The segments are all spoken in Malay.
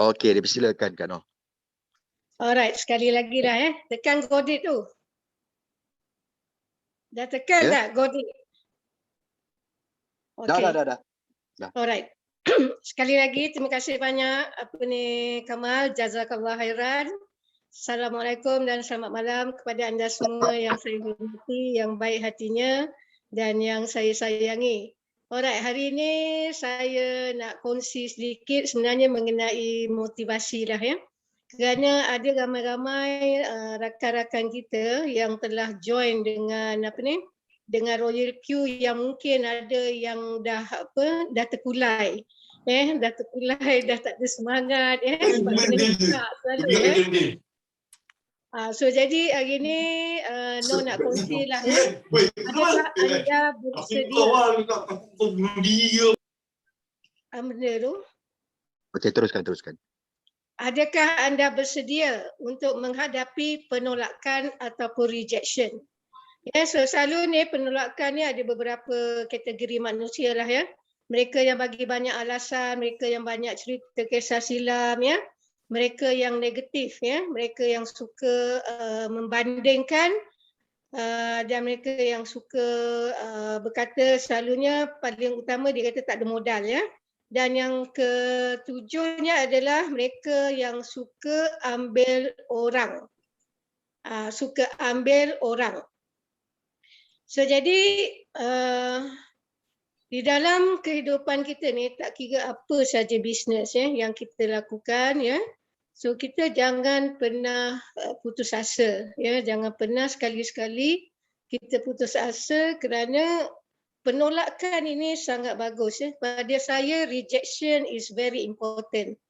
Okey, dipersilakan Kak Noh. Alright, sekali lagi lah tekan Godit tu. Dah tekan Ya? tak Godit? Dah. Alright. Sekali lagi terima kasih banyak Kamal, jazakallah khairan. Assalamualaikum dan selamat malam kepada anda semua yang saya hormati, yang baik hatinya dan yang saya sayangi. Alright, hari ini saya nak kongsi sedikit sebenarnya mengenai motivasi lah Kerana ada ramai-ramai rakan-rakan kita yang telah join dengan dengan Royal Q yang mungkin ada yang dah terkulai. Dah terkulai, dah tak ada semangat sebab kena cakap selalu so jadi hari ni Noh nak kongsi lah adakah anda bersedia benda tu? Okey, teruskan. Adakah anda bersedia untuk menghadapi penolakan ataupun rejection? So selalu ni penolakan ni ada beberapa kategori manusia lah Mereka yang bagi banyak alasan, mereka yang banyak cerita kisah silam Mereka yang negatif mereka yang suka membandingkan dan mereka yang suka berkata selalunya paling utama dia kata tak ada modal Dan yang ketujuhnya adalah mereka yang suka ambil orang. So jadi di dalam kehidupan kita ni tak kira apa saja bisnes yang kita lakukan So kita jangan pernah putus asa jangan pernah sekali-sekali kita putus asa kerana penolakan ini sangat bagus Pada saya rejection is very important.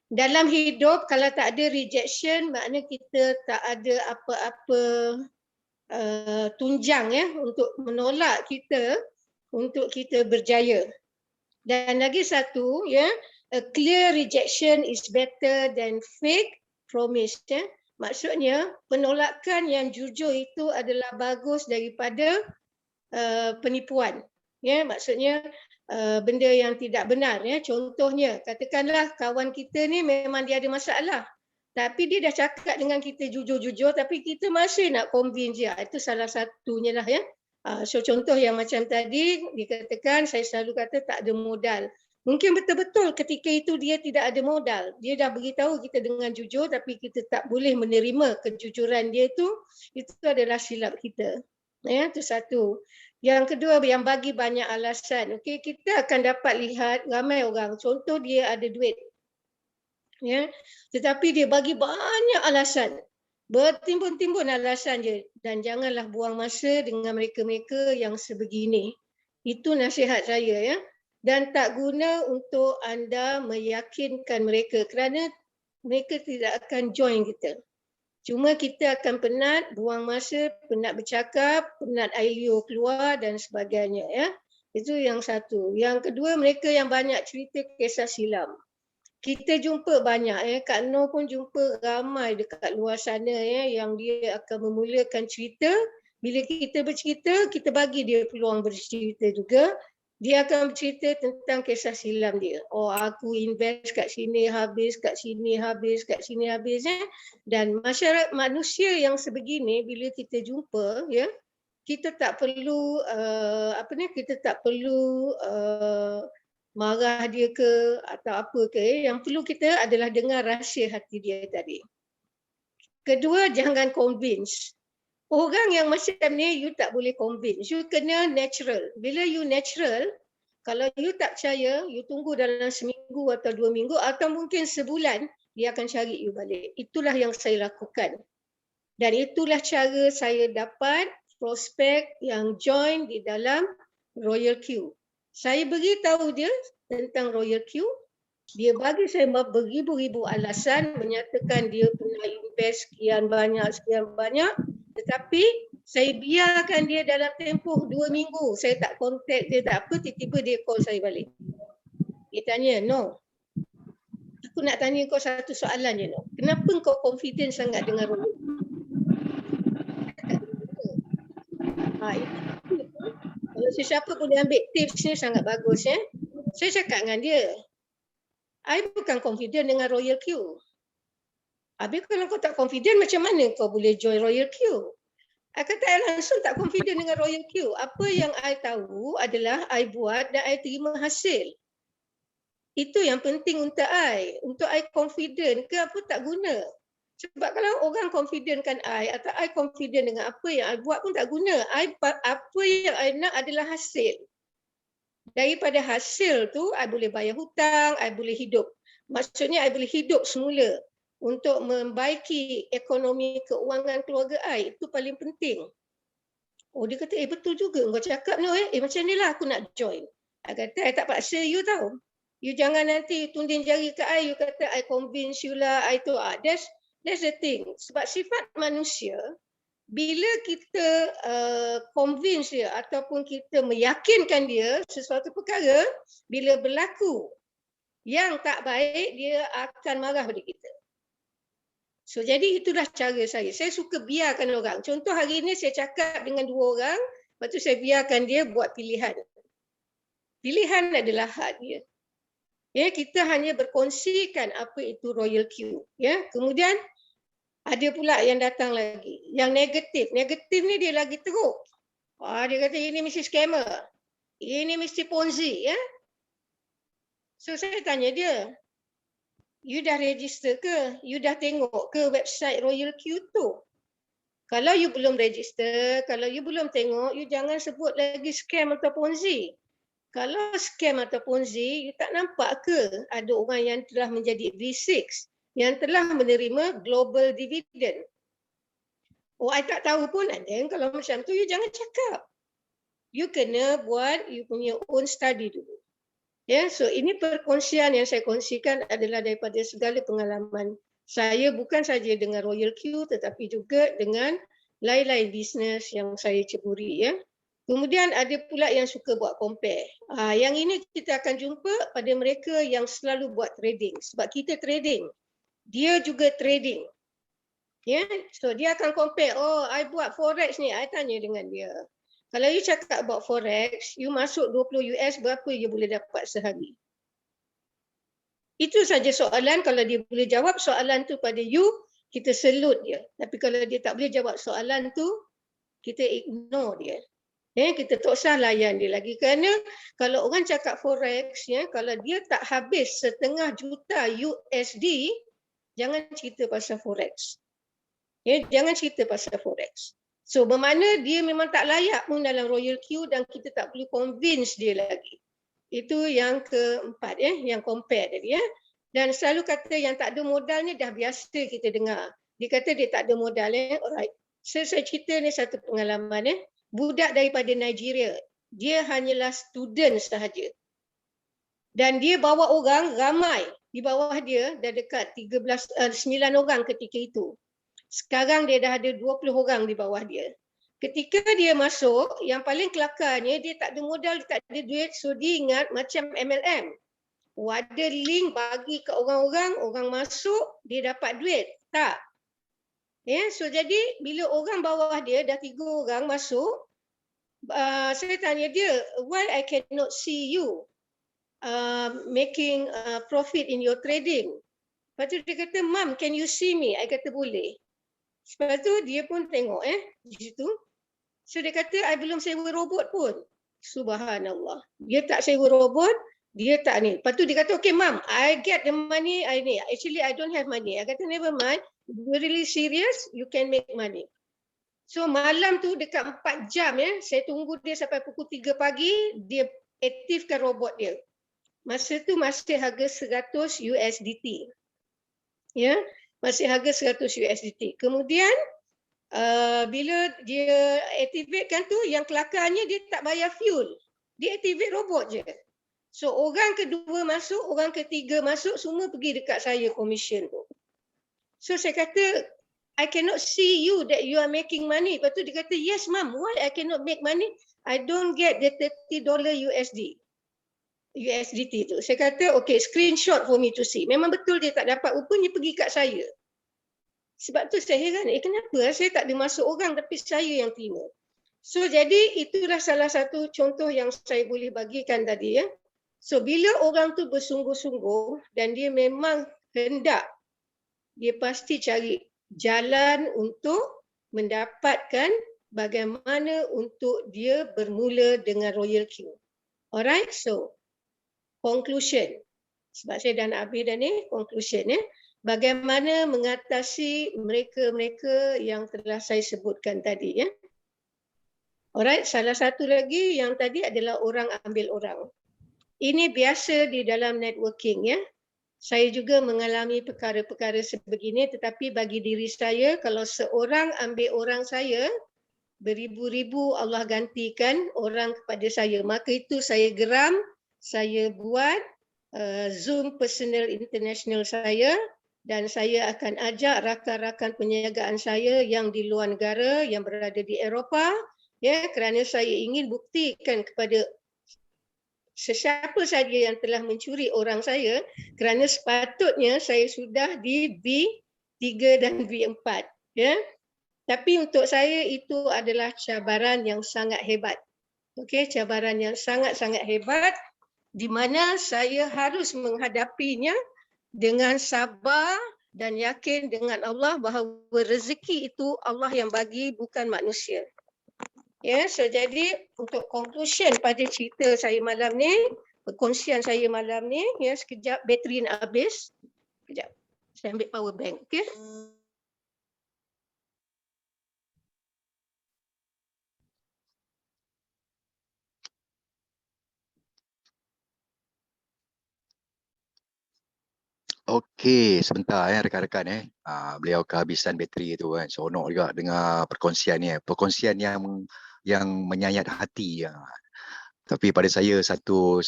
Dalam hidup kalau tak ada rejection maknanya kita tak ada apa-apa tunjang untuk menolak kita untuk kita berjaya. Dan lagi satu a clear rejection is better than fake promise Maksudnya penolakan yang jujur itu adalah bagus daripada penipuan. Maksudnya benda yang tidak benar Contohnya katakanlah kawan kita ni memang dia ada masalah. Tapi dia dah cakap dengan kita jujur-jujur tapi kita masih nak convince dia. Itu salah satunya lah So contoh yang macam tadi dikatakan saya selalu kata tak ada modal. Mungkin betul-betul ketika itu dia tidak ada modal. Dia dah beritahu kita dengan jujur tapi kita tak boleh menerima kejujuran dia itu adalah silap kita. Itu satu. Yang kedua yang bagi banyak alasan. Okey, kita akan dapat lihat ramai orang contoh dia ada duit. Tetapi dia bagi banyak alasan. Bertimbun-timbun alasan je dan janganlah buang masa dengan mereka-mereka yang sebegini. Itu nasihat saya Dan tak guna untuk anda meyakinkan mereka kerana mereka tidak akan join kita. Cuma kita akan penat buang masa, penat bercakap, penat ayo keluar dan sebagainya Itu yang satu. Yang kedua mereka yang banyak cerita kisah silam. Kita jumpa banyak Kak Noh pun jumpa ramai dekat luar sana yang dia akan memulakan cerita. Bila kita bercerita, kita bagi dia peluang bercerita juga. Dia akan bercerita tentang kisah silam dia. Oh, aku invest kat sini habis, kat sini habis, kat sini habis Dan masyarakat manusia yang sebegini bila kita jumpa kita tak perlu kita tak perlu marah dia ke atau apa ke. Yang perlu kita adalah dengar rahsia hati dia tadi. Kedua, jangan convince. Orang yang macam ni, you tak boleh convince. You kena natural. Bila you natural, kalau you tak percaya, you tunggu dalam seminggu atau 2 minggu atau mungkin sebulan, dia akan cari you balik. Itulah yang saya lakukan. Dan itulah cara saya dapat prospek yang join di dalam Royal Q. Saya beritahu dia tentang Royal Q. Dia bagi saya beribu-ribu alasan menyatakan dia pernah invest sekian banyak. Tetapi saya biarkan dia dalam tempoh 2 minggu. Saya tak contact dia, tak apa. Tiba-tiba dia call saya balik. Dia tanya, "No, aku nak tanya kau satu soalan je, No. Kenapa kau confident sangat dengan Royal Q?" Kalau sesiapa boleh ambil tips ni sangat bagus Saya cakap dengan dia, I bukan confident dengan Royal Q. Habis kalau kau tak confident, macam mana kau boleh join Royal Q? I kata I langsung tak confident dengan Royal Q. Apa yang I tahu adalah I buat dan I terima hasil. Itu yang penting untuk I. Untuk I confident ke apa tak guna. Sebab kalau orang confidentkan I atau I confident dengan apa yang I buat pun tak guna. Apa yang I nak adalah hasil. Daripada hasil tu, I boleh bayar hutang, I boleh hidup. Maksudnya, I boleh hidup semula untuk membaiki ekonomi keuangan keluarga I. Itu paling penting. Oh, dia kata, betul juga kau cakap ni. Macam ni lah aku nak join. I kata, I tak paksa you tau. You jangan nanti tunding jari ke I, you kata, I convince you lah, I tu. That's the thing. Sebab sifat manusia, bila kita convince dia ataupun kita meyakinkan dia sesuatu perkara, bila berlaku yang tak baik, dia akan marah pada kita. So, jadi itulah cara saya. Saya suka biarkan orang. Contoh hari ini saya cakap dengan 2 orang, lepas tu saya biarkan dia buat pilihan. Pilihan adalah hak dia. Ya, kita hanya berkongsikan apa itu Royal Q. Ya, kemudian ada pula yang datang lagi, yang negatif. Negatif ni dia lagi teruk. Dia kata ini mesti scammer. Ini mesti Ponzi, ya. So saya tanya dia, you dah register ke? You dah tengok ke website Royal Q tu? Kalau you belum register, kalau you belum tengok, you jangan sebut lagi scam atau Ponzi. Kalau scam atau Ponzi, you tak nampak ke ada orang yang telah menjadi V6 yang telah menerima global dividend? Oh, I tak tahu pun. Dan kalau macam tu, you jangan cakap. You kena buat you punya own study dulu. Ya, so ini perkongsian yang saya kongsikan adalah daripada segala pengalaman saya, bukan saja dengan Royal Q tetapi juga dengan lain-lain bisnes yang saya ceburi, ya. Kemudian ada pula yang suka buat compare. Yang ini kita akan jumpa pada mereka yang selalu buat trading. Sebab kita trading, dia juga trading. Ya, so dia akan compare. Oh, I buat forex ni. I tanya dengan dia. Kalau you cakap about forex, you masuk 20 US, berapa you boleh dapat sehari? Itu saja soalan. Kalau dia boleh jawab soalan tu pada you, kita salute dia. Tapi kalau dia tak boleh jawab soalan tu, kita ignore dia. Kita tak usah layan dia lagi. Kerana kalau orang cakap forex, kalau dia tak habis 500,000 USD, jangan cerita pasal forex. Jangan cerita pasal forex. So, bermakna dia memang tak layak pun dalam Royal Q dan kita tak boleh convince dia lagi. Itu yang keempat, yang compare tadi. Dan selalu kata yang tak ada modal ni dah biasa kita dengar. Dia kata dia tak ada modal. Alright. Saya cerita ni satu pengalaman. Budak daripada Nigeria. Dia hanyalah student sahaja. Dan dia bawa orang ramai. Di bawah dia dah dekat 9 orang ketika itu. Sekarang dia dah ada 20 orang di bawah dia. Ketika dia masuk, yang paling kelakarnya dia tak ada modal, dia tak ada duit. So dia ingat macam MLM. Ada link bagi ke orang-orang, orang masuk, dia dapat duit. Tak. So jadi bila orang bawah dia, dah 3 orang masuk, saya tanya dia, why I cannot see you making profit in your trading? Lepas tu dia kata, Mom, can you see me? I kata boleh. Lepas tu dia pun tengok di situ. So dia kata, I belum sewa robot pun. Subhanallah. Dia tak sewa robot, dia tak ni. Lepas tu dia kata, okay Mom, I get the money, actually I don't have money. I kata, never mind, you're really serious, you can make money. So malam tu dekat 4 jam saya tunggu dia sampai pukul 3 pagi, dia aktifkan robot dia. Masa tu masih harga 100 USDT. Masih harga 100 USDT. Kemudian bila dia activatekan tu, yang kelakarnya dia tak bayar fuel. Dia activate robot je. So orang kedua masuk, orang ketiga masuk, semua pergi dekat saya commission tu. So saya kata, I cannot see you that you are making money. Lepas tu dia kata, yes Mom, why I cannot make money? I don't get the $30 USDT tu. Saya kata, okay, screenshot for me to see. Memang betul dia tak dapat, rupanya pergi kat saya. Sebab tu saya heran, kenapa saya tak ada masuk orang tapi saya yang terima. So jadi itulah salah satu contoh yang saya boleh bagikan tadi. So bila orang tu bersungguh-sungguh dan dia memang hendak, dia pasti cari jalan untuk mendapatkan bagaimana untuk dia bermula dengan Royal Q. Alright, so conclusion. Sebab saya dah nak habis dah ni, conclusion ya. Bagaimana mengatasi mereka-mereka yang telah saya sebutkan tadi ya. Alright, salah satu lagi yang tadi adalah orang ambil orang. Ini biasa di dalam networking ya. Saya juga mengalami perkara-perkara sebegini, tetapi bagi diri saya, kalau seorang ambil orang saya, beribu-ribu Allah gantikan orang kepada saya. Maka itu saya geram, saya buat Zoom personal international saya, dan saya akan ajak rakan-rakan penjagaan saya yang di luar negara, yang berada di Eropah, ya, kerana saya ingin buktikan kepada sesiapa saja yang telah mencuri orang saya, kerana sepatutnya saya sudah di V3 dan V4, ya. Tapi untuk saya itu adalah cabaran yang sangat hebat. Okey, cabaran yang sangat-sangat hebat di mana saya harus menghadapinya dengan sabar dan yakin dengan Allah bahawa rezeki itu Allah yang bagi, bukan manusia. Ya, so jadi untuk conclusion pada cerita saya malam ni, perkongsian saya malam ni, ya, sekejap bateri nak habis. Sekejap. Saya ambil power bank, okey? Okey, sebentar rekan-rekan beliau kehabisan bateri tu kan. Seronok juga dengar perkongsian ni. Perkongsian yang menyayat hati. Tapi pada saya satu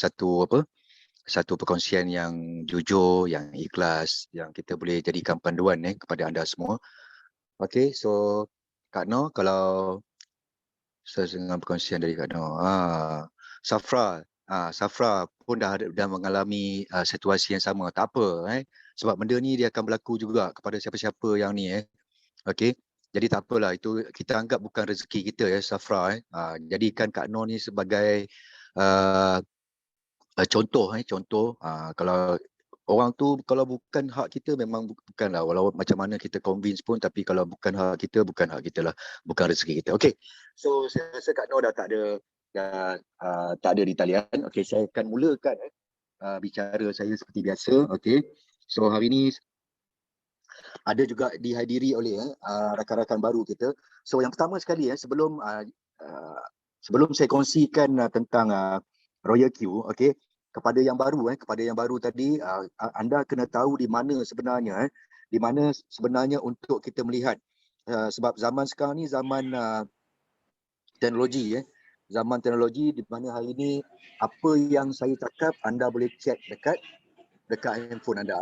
perkongsian yang jujur, yang ikhlas, yang kita boleh jadikan panduan kepada anda semua. Okey, so Kak Noh, kalau saya dengar perkongsian dari Kak Noh. Safra pun dah mengalami situasi yang sama. Tak apa sebab benda ni dia akan berlaku juga kepada siapa-siapa yang ni Okey. Jadi tak apalah, itu kita anggap bukan rezeki kita Safra jadikan Kak Noh ni sebagai contoh kalau orang tu kalau bukan hak kita memang bukanlah, walau macam mana kita convince pun, tapi kalau bukan hak kita, bukan hak kita lah, bukan rezeki kita. Okey. So saya rasa Kak Noh dah tak ada di talian. Okey, saya akan mulakan bicara saya seperti biasa. Okey. So hari ni ada juga dihadiri oleh rakan-rakan baru kita. So yang pertama sekali sebelum saya kongsikan tentang Royal Q, okey, kepada yang baru tadi, anda kena tahu di mana sebenarnya untuk kita melihat sebab zaman sekarang ni zaman teknologi zaman teknologi, di mana hari ini apa yang saya cakap anda boleh check dekat handphone anda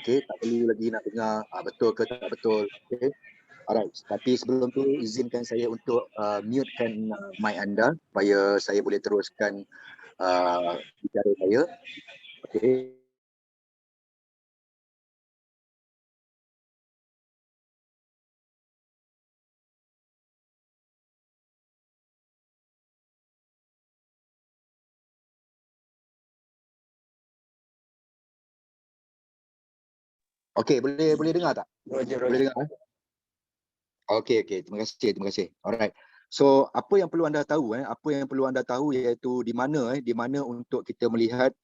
okey, tak perlu lagi nak dengar betul ke tak betul. Okey, alright, tapi sebelum tu izinkan saya untuk mutekan mic anda supaya saya boleh teruskan bicara saya. Okey. Okey, boleh dengar tak? Boleh dengar Okey, terima kasih. Alright. So apa yang perlu anda tahu iaitu di mana untuk kita melihat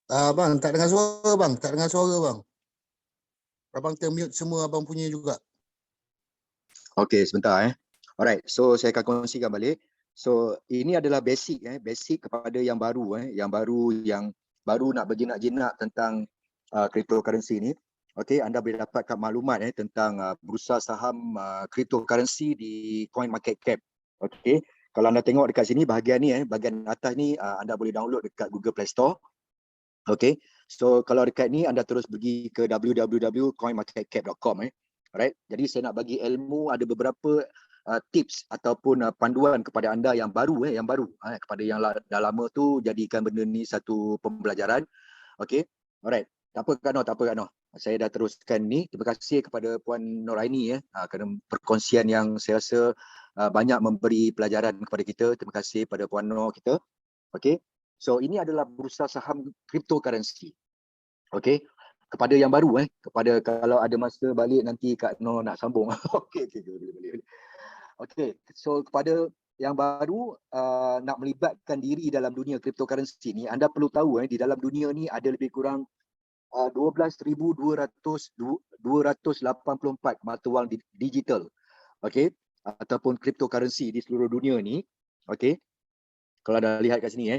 Bang, tak dengar suara bang. Tak dengar suara bang. Abang termute semua abang punya juga. okey, sebentar Alright, so saya akan kongsikan balik. So ini adalah basic kepada yang baru yang baru nak berjinak-jinak tentang cryptocurrency ni. Okey, anda boleh dapatkan maklumat tentang bursa saham cryptocurrency di CoinMarketCap. Okey, kalau anda tengok dekat sini bahagian ni bahagian atas ni anda boleh download dekat Google Play Store. Okey, So kalau dekat ni anda terus pergi ke www.coinmarketcap.com. Alright. Jadi saya nak bagi ilmu, ada beberapa tips ataupun panduan kepada anda yang baru kepada yang dah lama tu, jadikan benda ni satu pembelajaran. Okey. Alright. Tak apa Kak Noh, tak apa Kak Noh. Saya dah teruskan ni. Terima kasih kepada Puan Noraini kerana perkongsian yang saya rasa banyak memberi pelajaran kepada kita. Terima kasih pada Puan Nor kita. Okey. So ini adalah bursa saham cryptocurrency. Okey. Kepada yang baru kepada kalau ada masa balik nanti Kak Nor nak sambung. Okey, boleh. Okey. So kepada yang baru nak melibatkan diri dalam dunia cryptocurrency ni, anda perlu tahu di dalam dunia ni ada lebih kurang 12,284 mata wang digital. Okey, ataupun cryptocurrency di seluruh dunia ni. Okey. Kalau anda lihat kat sini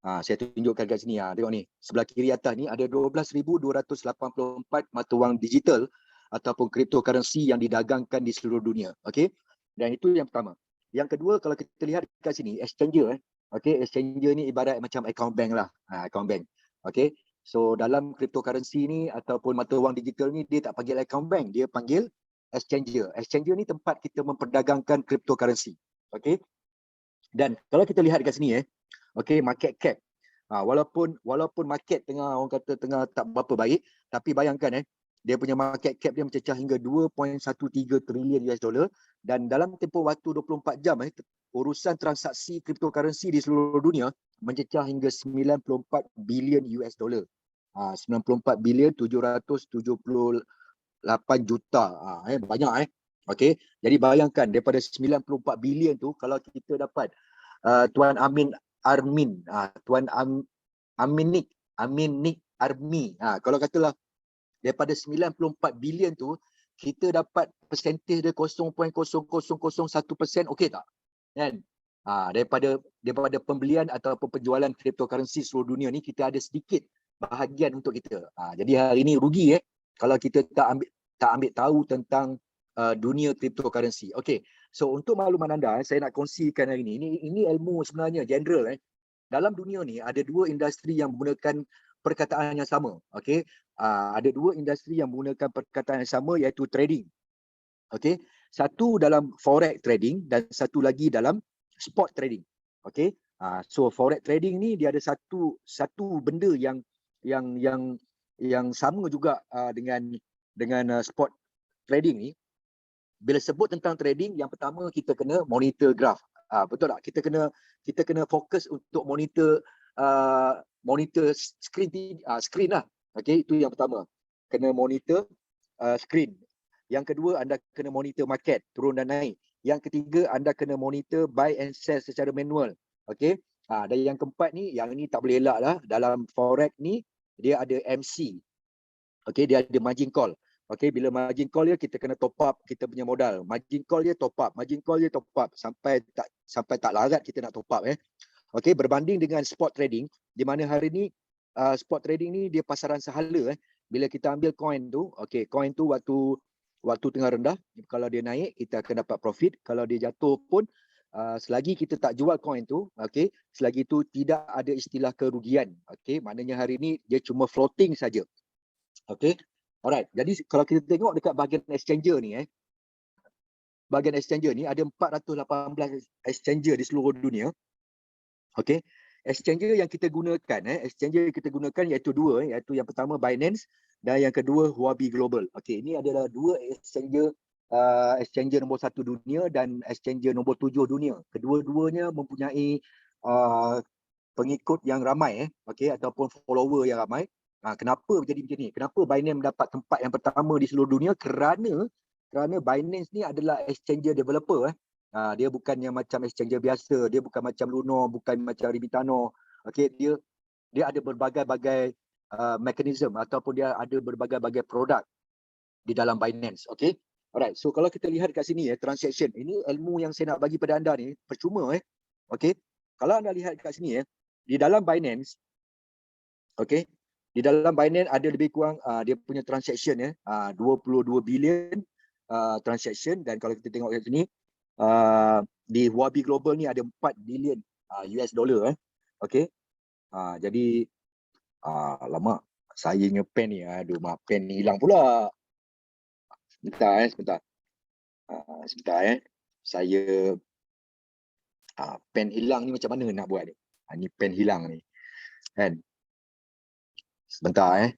saya tunjukkan kat sini tengok ni. Sebelah kiri atas ni ada 12,284 mata wang digital ataupun cryptocurrency yang didagangkan di seluruh dunia. Okey. Dan itu yang pertama. Yang kedua, kalau kita lihat kat sini exchanger Okey, exchanger ni ibarat macam account bank lah. Account bank. Okey. So dalam cryptocurrency ni ataupun mata wang digital ni dia tak panggil account bank, dia panggil exchanger. Exchanger ni tempat kita memperdagangkan cryptocurrency. Okey. Dan kalau kita lihat kat sini okey, market cap. Walaupun market orang kata tengah tak berapa baik, tapi bayangkan dia punya market cap dia mencecah hingga 2.13 trilion US dollar, dan dalam tempoh waktu 24 jam urusan transaksi cryptocurrency di seluruh dunia mencecah hingga 94 bilion US dollar. 94 bilion 778 juta. Banyak Okey. Jadi bayangkan daripada 94 bilion tu, kalau kita dapat Tuan Aminik Armi, kalau katalah daripada 94 bilion tu kita dapat persentage dia 0.0001%, okey tak? Kan? Daripada pembelian ataupun penjualan cryptocurrency seluruh dunia ni, kita ada sedikit bahagian untuk kita. Jadi hari ni rugi kalau kita tak ambil tahu tentang dunia cryptocurrency. Okey. So untuk makluman anda, saya nak kongsikan hari ini. Ini ilmu sebenarnya general Dalam dunia ni ada dua industri yang menggunakan perkataan yang sama. Okey. Ada dua industri yang menggunakan perkataan yang sama, iaitu trading. Okey. Satu dalam forex trading dan satu lagi dalam spot trading. Okey. So forex trading ni dia ada satu benda yang sama juga dengan spot trading ni. Bila sebut tentang trading, yang pertama kita kena monitor graph. Betul tak? Kita kena fokus untuk monitor screen lah. Okey, itu yang pertama. Kena monitor screen. Yang kedua, anda kena monitor market turun dan naik. Yang ketiga, anda kena monitor buy and sell secara manual. Okey. Dan yang keempat ni, yang ni tak boleh elak lah. Dalam forex ni dia ada MC. Okey, dia ada margin call. Okey, bila margin call dia, kita kena top up kita punya modal. Margin call dia top up, margin call dia top up sampai tak larat kita nak top up Okey, berbanding dengan spot trading, di mana hari ni spot trading ni dia pasaran sehala Bila kita ambil coin tu, okey, coin tu waktu tengah rendah, kalau dia naik kita akan dapat profit, kalau dia jatuh pun selagi kita tak jual coin tu, okey, selagi tu tidak ada istilah kerugian. Okey, maknanya hari ni dia cuma floating saja. Okey. Alright, jadi kalau kita tengok dekat bahagian exchanger ni bahagian exchanger ni ada 418 exchanger di seluruh dunia. Okey. Exchanger yang kita gunakan iaitu dua, iaitu yang pertama Binance dan yang kedua Huobi Global. Okey, ini adalah dua exchanger nombor 1 dunia dan exchanger nombor 7 dunia. Kedua-duanya mempunyai pengikut yang ramai okey, ataupun follower yang ramai. Kenapa jadi macam ni? Kenapa Binance mendapat tempat yang pertama di seluruh dunia? Kerana Binance ni adalah exchanger developer. Dia bukan yang macam exchanger biasa, dia bukan macam Luno, bukan macam Ribitano. Okey, dia ada berbagai-bagai mekanisme ataupun dia ada berbagai-bagai produk di dalam Binance. Okey. Alright, so kalau kita lihat kat sini transaction. Ini ilmu yang saya nak bagi pada anda ni percuma Okey. Kalau anda lihat kat sini di dalam Binance, okey, di dalam Binance ada lebih kurang dia punya transaction 22 bilion transaction, dan kalau kita tengok kat sini di Huobi Global ni ada 4 bilion US dollar Okey. Jadi lama Saya punya pen ni, aduh mak pen ni hilang pula. Sebentar sebentar. Sebentar Saya pen hilang ni macam mana nak buat ni? Ni pen hilang ni. Kan? Sebentar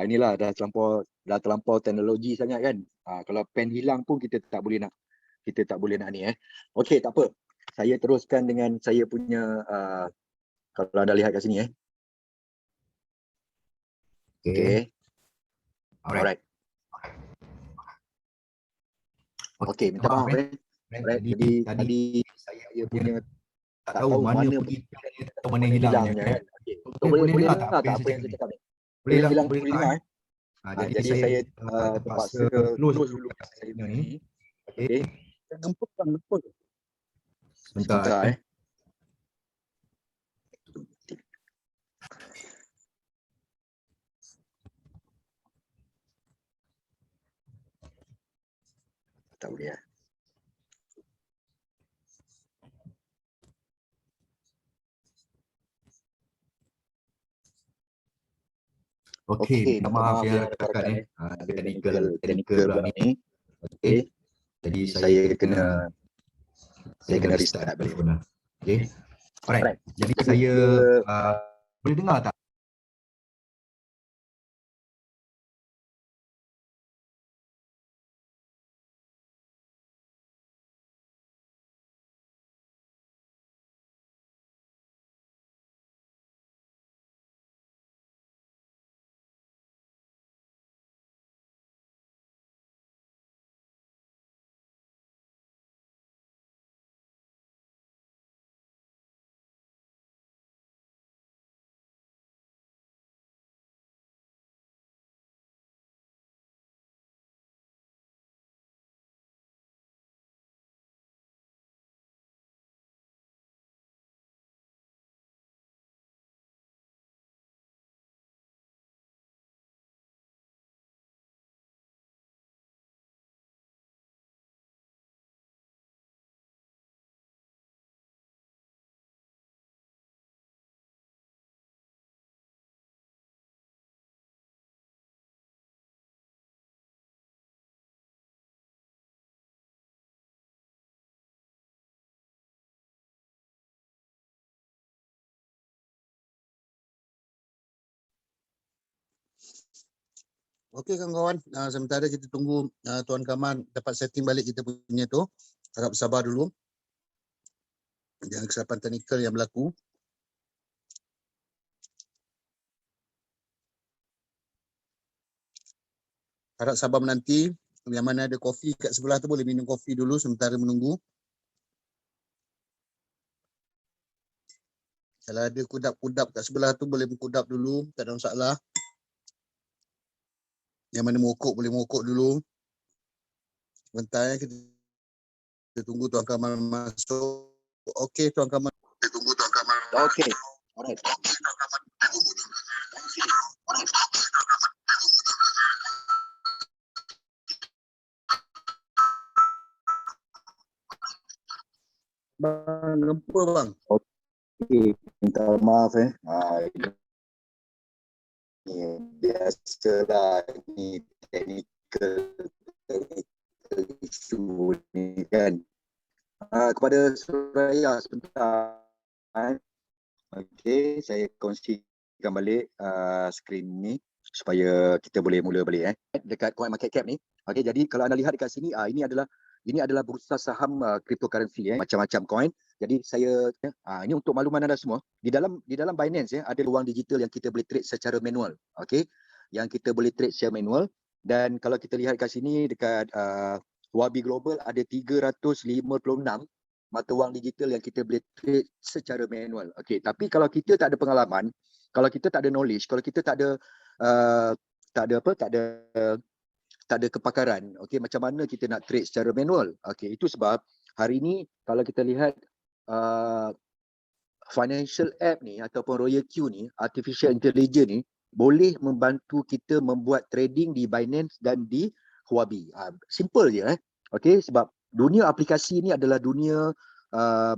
inilah dah terlampau teknologi sangat kan. Kalau pen hilang pun kita tak boleh nak ni Okey, tak apa. Saya teruskan dengan saya punya kalau anda lihat kat sini Okey. Alright. Okey, minta maaf Alright, jadi tadi saya punya tak tahu mana pergi atau mana hilangnya kan. Okey. boleh Boleh dengar dengar tak apa yang saya cakap ni? boleh Boleh dengar jadi saya terpaksa close dulu saya ni. Okey. Gempur. sebentar Tak boleh Okey, minta maaf ya rakan teknikal pula ni. Okey. Jadi saya kena restart telefon lah. Okey. Alright. Jadi saya boleh dengar tak? Okey kawan-kawan, sementara kita tunggu Tuan Kamal dapat setting balik kita punya tu. Harap sabar dulu. Jangan kesilapan teknikal yang berlaku. Harap sabar menanti. Yang mana ada kopi kat sebelah tu boleh minum kopi dulu sementara menunggu. Kalau ada kudap-kudap kat sebelah tu boleh berkudap dulu, tak ada masalah. Yang mana mokok boleh mokok dulu. Sebentar kita tunggu Tuan Kamal masuk. Okey Tuan Kamal. Kita tunggu Tuan Kamal. Okey. Alright. Bang, gempa bang. Okey, minta maaf biasalah ni technical issue ni kan. Kepada Suraya sebentar. Okey, saya kongsikan balik skrin ni supaya kita boleh mula balik dekat coin market cap ni. Okey, jadi kalau anda lihat dekat sini ini adalah bursa saham cryptocurrency macam-macam coin. Jadi saya ini untuk makluman anda semua, di dalam Binance ada ruang digital yang kita boleh trade secara manual. Okey, yang kita boleh trade secara manual, dan kalau kita lihat kat sini dekat Wabi Global ada 356 mata wang digital yang kita boleh trade secara manual. Okey, tapi kalau kita tak ada pengalaman, kalau kita tak ada knowledge, kalau kita tak ada kepakaran, okey, macam mana kita nak trade secara manual? Okey, itu sebab hari ini kalau kita lihat financial app ni ataupun Royal Q ni, artificial intelligence ni boleh membantu kita membuat trading di Binance dan di Huobi. Simple je Okey, sebab dunia aplikasi ni adalah dunia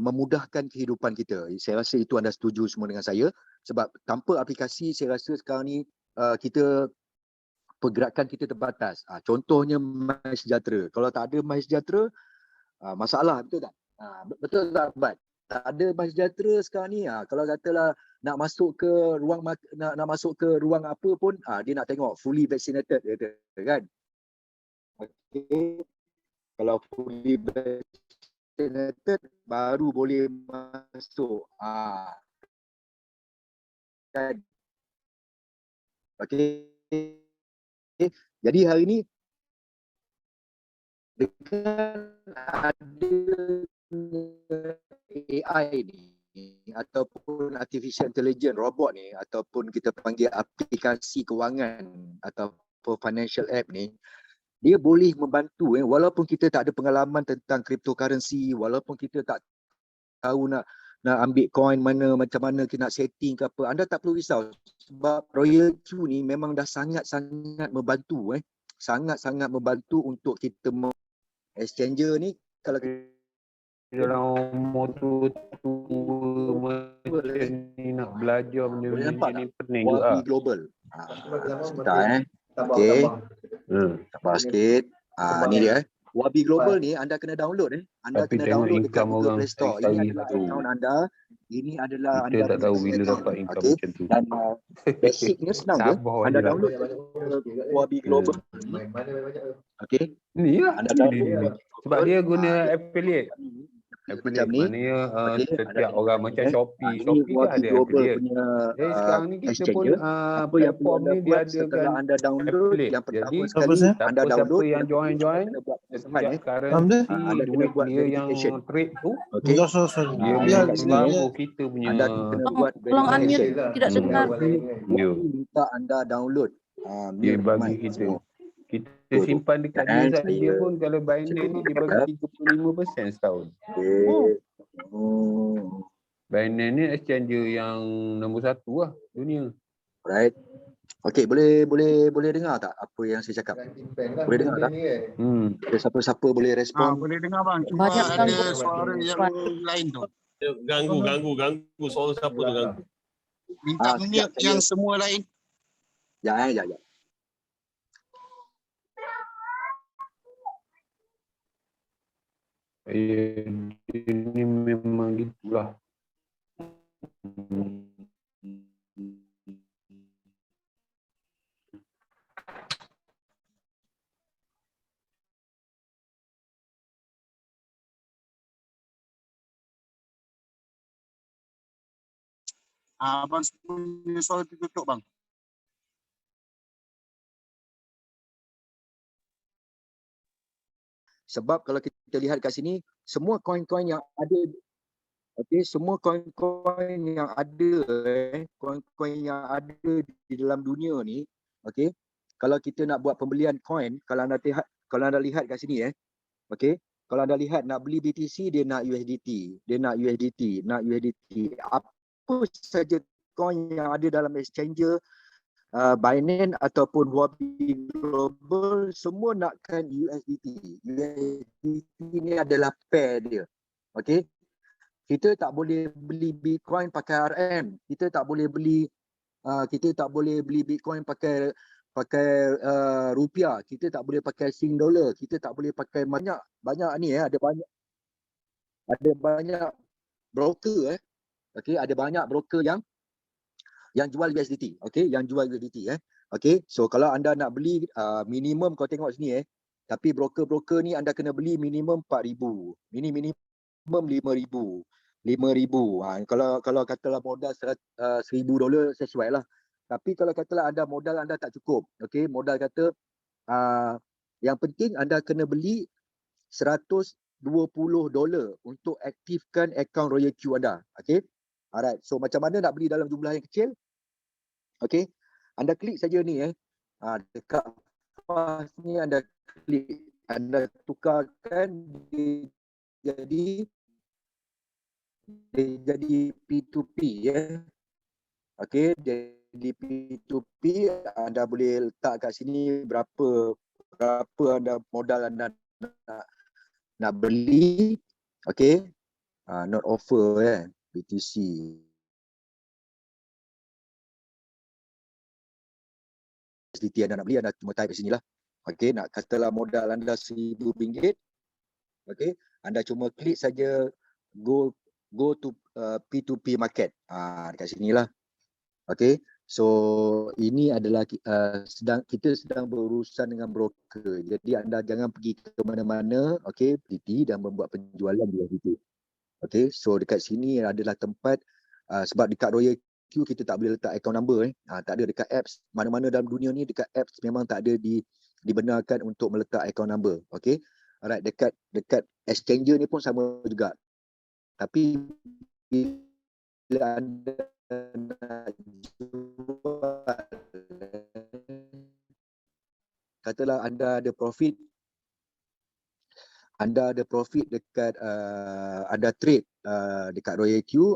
memudahkan kehidupan kita. Saya rasa itu anda setuju semua dengan saya. Sebab tanpa aplikasi saya rasa sekarang ni kita pergerakan kita terbatas. Contohnya MySejahtera. Kalau tak ada MySejahtera, masalah, betul tak? Betul tak, Abad? Tak ada MySejahtera sekarang ni, kalau katalah nak masuk ke ruang nak masuk ke ruang apa pun, dia nak tengok fully vaccinated, kata, kan? Okay. Kalau fully vaccinated baru boleh masuk. Kan? Okay. Jadi hari ni dengan ada AI ni ataupun artificial intelligence, robot ni, ataupun kita panggil aplikasi kewangan ataupun financial app ni, dia boleh membantu, walaupun kita tak ada pengalaman tentang cryptocurrency, walaupun kita tak tahu nak ambil coin mana, macam mana kita nak setting ke apa, anda tak perlu risau sebab Royal Q ni memang dah sangat-sangat membantu, sangat-sangat membantu untuk kita exchanger ni. Kalau dalam umur tua macam ni nak belajar benda-benda ni pening juga. Wabi Global. Sebentar okey. Sabar sikit. Ni dia Wabi Global ni anda kena download Anda Tapi kena download dekat income Google orang Play Store. Ini hari-hari adalah tu. akaun anda. Ini adalah Kita anda tak tahu punya bila account. dapat income Okey. macam tu. Dan basicnya senang je. Sabar Anda je lah. download Wabi Global. Okey. Ni lah. Anda Ni. download Sebab dia guna affiliate. macam Affiliate ni. maknanya Okey, setiap ada orang macam Shopee. ini Shopee dah Wabi ada Global affiliate. punya Jadi sekarang ni kita pun exchanger. Apa yang perlu platform anda ni dia buat ada setelah kan anda download, affiliate. yang pertama Jadi sekali anda siapa-siapa download, yang join-join kena buat pesanan, setiap anda currency kena duit buat dia yang verification. trade tu Okey. dia Ini kat sini baru kita punya anda kena buat Tolong unmute, verification. tidak dengar. dia Minta anda download dia mute bagi mic kita. semua. Kita Betul tu. simpan dekat Dan dia saja saya pun kalau Binance ni dia bagi 35% setahun. okey. Binance ni exchanger yang nombor 1 lah dunia. Alright. Okey, boleh dengar tak apa yang saya cakap? Boleh dengar tak? Ada siapa-siapa boleh respon? Boleh dengar bang. Cuma Banyak ada gangguan. suara yang lain tu. Ganggu. Suara siapa tu ganggu? Minta sekejap, mute saya- yang semua lain. Ya. Ini memang gitulah. Abang punya suara tutup bang. Sebab kalau kita lihat kat sini, semua koin-koin yang ada, semua koin-koin yang ada, koin-koin yang ada di dalam dunia ni, kalau kita nak buat pembelian koin, kalau anda lihat kat sini, kalau anda lihat nak beli BTC, dia nak USDT, nak USDT. Apa saja koin yang ada dalam exchanger, Binance ataupun Wabi Global, semua nakkan USDT. USDT ni adalah pair dia. Okey. Kita tak boleh beli Bitcoin pakai RM. Kita tak boleh beli Bitcoin pakai rupiah. Kita tak boleh pakai Sing dollar. Kita tak boleh pakai banyak ni ada banyak broker Okey, ada banyak broker yang jual USDT, yang jual USDT so kalau anda nak beli minimum kau tengok sini tapi broker-broker ni anda kena beli minimum 4,000, minimum 5,000. Kalau katalah modal $1,000 sesuai lah. Tapi kalau katalah modal anda tak cukup, modal kata yang penting anda kena beli $120 untuk aktifkan akaun Royal Q anda. Alright, so macam mana nak beli dalam jumlah yang kecil? Anda klik saja ni dekat fast ni anda klik, anda tukarkan jadi P2P jadi P2P, anda boleh letak kat sini berapa anda modal anda nak beli, not offer BTC. USDT anda nak beli, anda cuma type di sini lah. Okey, nak katalah modal anda RM1,000. Okey, anda cuma klik saja go to P2P market. Dekat sinilah. Okey. So ini adalah kita sedang berurusan dengan broker. Jadi anda jangan pergi ke mana-mana, okey, PT dan membuat penjualan di situ. Okey, so dekat sini adalah tempat sebab dekat Royal Q kita tak boleh letak account number tak ada dekat apps. Mana-mana dalam dunia ni dekat apps memang tak ada dibenarkan untuk meletak account number. Okey. Alright, dekat exchanger ni pun sama juga. Tapi bila anda nak jual, katalah anda ada profit dekat anda trade dekat Royal Q,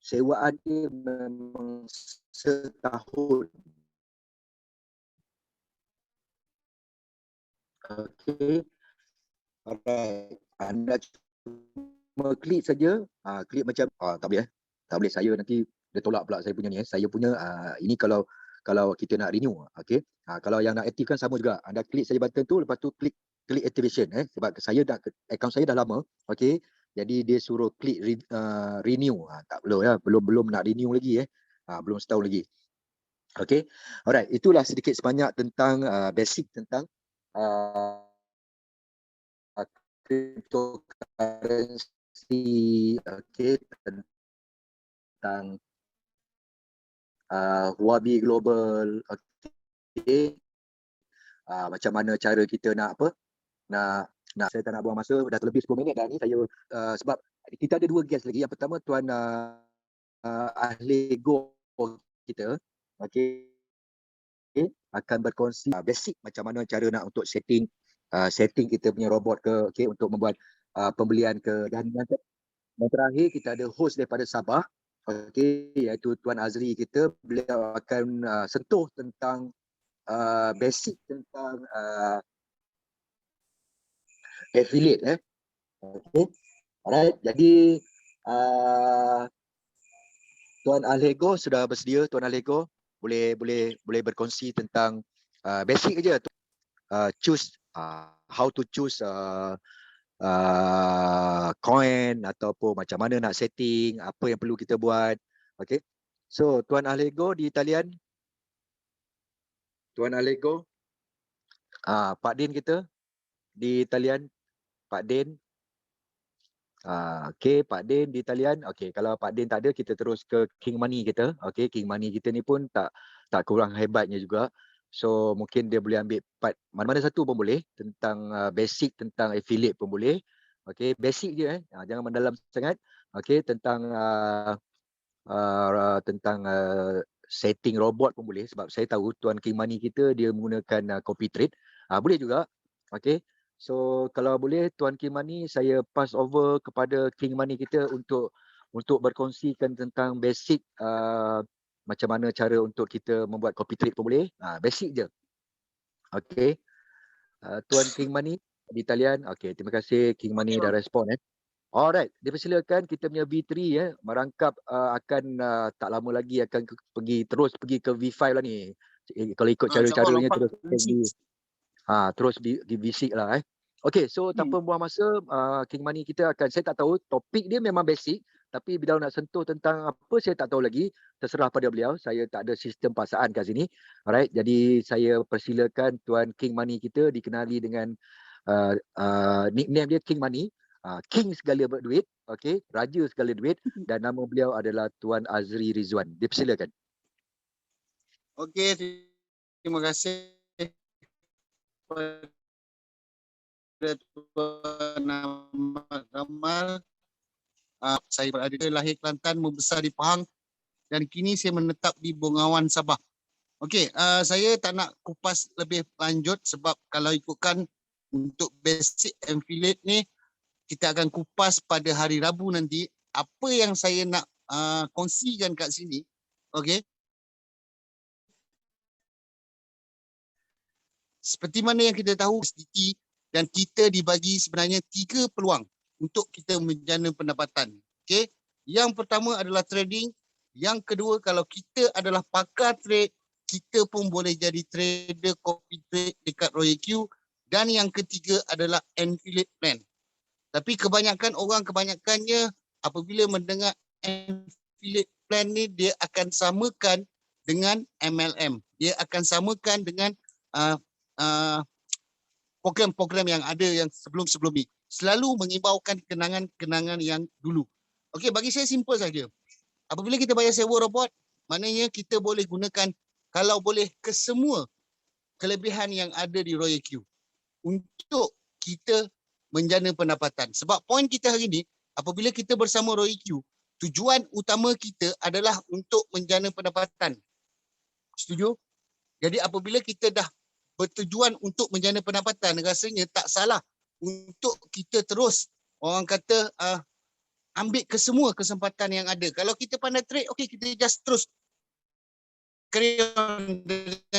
sewaan dia memang setahun. Okey. Alright. Anda cuma klik saja, klik macam tak boleh tak boleh, saya nanti dia tolak pula saya punya ni saya punya ini kalau kita nak renew. Okey. Kalau yang nak aktifkan sama juga, anda klik saja button tu, lepas tu klik activation sebab saya dah akaun saya dah lama. Okey. Jadi dia suruh klik renew. Tak perlu belum nak renew lagi belum setahun lagi. Okey. Alright, itulah sedikit sebanyak tentang basic tentang cryptocurrency, okey, tentang Huobi Global, okey. Macam mana cara kita nak saya tak nak buang masa, dah terlebih 10 minit dah ni saya sebab kita ada 2 guest lagi. Yang pertama Tuan Ahli Go kita, okey, akan berkongsi basic macam mana cara nak untuk setting kita punya robot ke, okey, untuk membuat pembelian ke. Dan yang terakhir kita ada host daripada Sabah, okey, iaitu Tuan Azri kita. Beliau akan sentuh tentang basic tentang affiliate okey. Alright, jadi Tuan Alego sudah bersedia. Tuan Alego boleh berkongsi tentang basic aja, choose how to choose coin ataupun macam mana nak setting, apa yang perlu kita buat. Okey. So Tuan Alego di talian. Tuan Alego. Pak Din kita di talian. Pak Din. Okey, Pak Din di talian. Okey, kalau Pak Din tak ada, kita terus ke King Money kita. Okey, King Money kita ni pun tak kurang hebatnya juga. So mungkin dia boleh ambil part mana-mana satu pun boleh, tentang basic tentang affiliate pun boleh. Okey, basic je jangan mendalam sangat. Okey, tentang setting robot pun boleh, sebab saya tahu Tuan King Money kita dia menggunakan copy trade. Boleh juga. Okey. So kalau boleh Tuan King Money, saya pass over kepada King Money kita untuk berkongsikan tentang basic macam mana cara untuk kita membuat copy trade pun boleh. Basic je. Okey. Tuan King Money di talian. Okey, terima kasih King Money dah respon Alright, dipersilakan kita punya V3 merangkap akan tak lama lagi akan terus pergi ke V5 lah ni. Kalau ikut cara-caranya terus di V6 lah Okey, so tanpa buang masa King Money kita akan, saya tak tahu topik dia memang basic, tapi bila nak sentuh tentang apa saya tak tahu lagi, terserah pada beliau. Saya tak ada sistem paksaan kat sini. Alright, jadi saya persilakan Tuan King Money kita dikenali dengan nickname dia King Money. King segala berduit, okey, raja segala duit, dan nama beliau adalah Tuan Azri Rizwan. Dipersilakan. Okey, terima kasih kepada Tuan Ahmad Ramal. Saya berada di lahir Kelantan, membesar di Pahang dan kini saya menetap di Bengawan, Sabah. Okey, saya tak nak kupas lebih lanjut sebab kalau ikutkan untuk basic affiliate ni kita akan kupas pada hari Rabu nanti. Apa yang saya nak kongsikan kat sini, okey. Seperti mana yang kita tahu SDT dan kita dibagi sebenarnya 3 peluang untuk kita menjana pendapatan. Okey. Yang pertama adalah trading, yang kedua kalau kita adalah pakar trade, kita pun boleh jadi trader copy trade dekat Royal Q, dan yang ketiga adalah affiliate plan. Tapi kebanyakannya apabila mendengar affiliate plan ni dia akan samakan dengan MLM. Dia akan samakan dengan program-program yang ada yang sebelum-sebelum ni. Selalu mengimbaukan kenangan-kenangan yang dulu. Okey, bagi saya simple saja. Apabila kita bayar sewa robot, maknanya kita boleh gunakan kalau boleh kesemua kelebihan yang ada di Royal Q untuk kita menjana pendapatan. Sebab poin kita hari ini, apabila kita bersama Royal Q, tujuan utama kita adalah untuk menjana pendapatan. Setuju? Jadi apabila kita dah bertujuan untuk menjana pendapatan, rasanya tak salah untuk kita terus orang kata ambil kesemua kesempatan yang ada. Kalau kita pandai trade, okey, kita just terus carry on dengan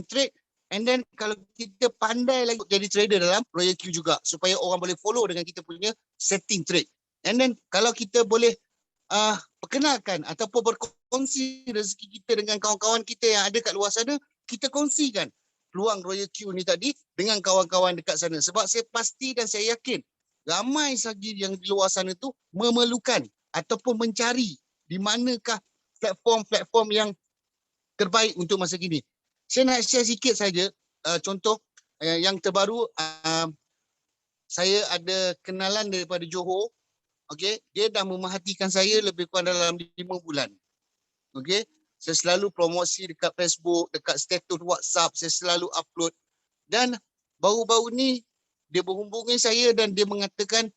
trade. And then kalau kita pandai lagi jadi trader dalam Royal Q juga supaya orang boleh follow dengan kita punya setting trade. And then kalau kita boleh perkenalkan ataupun berkongsi rezeki kita dengan kawan-kawan kita yang ada kat luar sana, kita kongsikan peluang Royal Q ni tadi dengan kawan-kawan dekat sana. Sebab saya pasti dan saya yakin ramai lagi yang di luar sana tu memerlukan ataupun mencari di manakah platform-platform yang terbaik untuk masa kini. Saya nak share sikit saja contoh yang terbaru. Saya ada kenalan daripada Johor. Okey, dia dah memerhatikan saya lebih kurang dalam 5 bulan. Okey, saya selalu promosi dekat Facebook, dekat status WhatsApp, saya selalu upload. Dan baru-baru ni dia berhubungi saya dan dia mengatakan,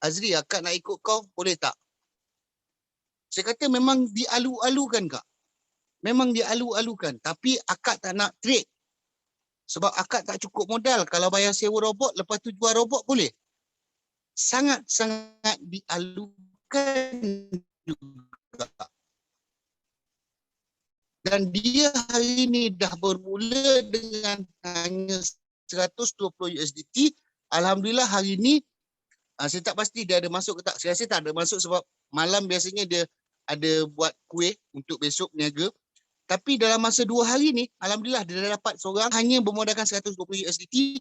Azri, akak nak ikut kau, boleh tak? Saya kata memang dialu-alukan kak. Memang dialu-alukan. Tapi akak tak nak trade. Sebab akak tak cukup modal. Kalau bayar sewa robot, lepas tu jual robot boleh. Sangat-sangat dialukan juga. Dan dia hari ini dah bermula dengan hanya 120 USDT. Alhamdulillah hari ini, saya tak pasti dia ada masuk ke tak. Saya rasa tak ada masuk sebab malam biasanya dia ada buat kuih untuk besok niaga. Tapi dalam masa 2 hari ni, alhamdulillah dia dah dapat seorang hanya bermodalkan 120 USDT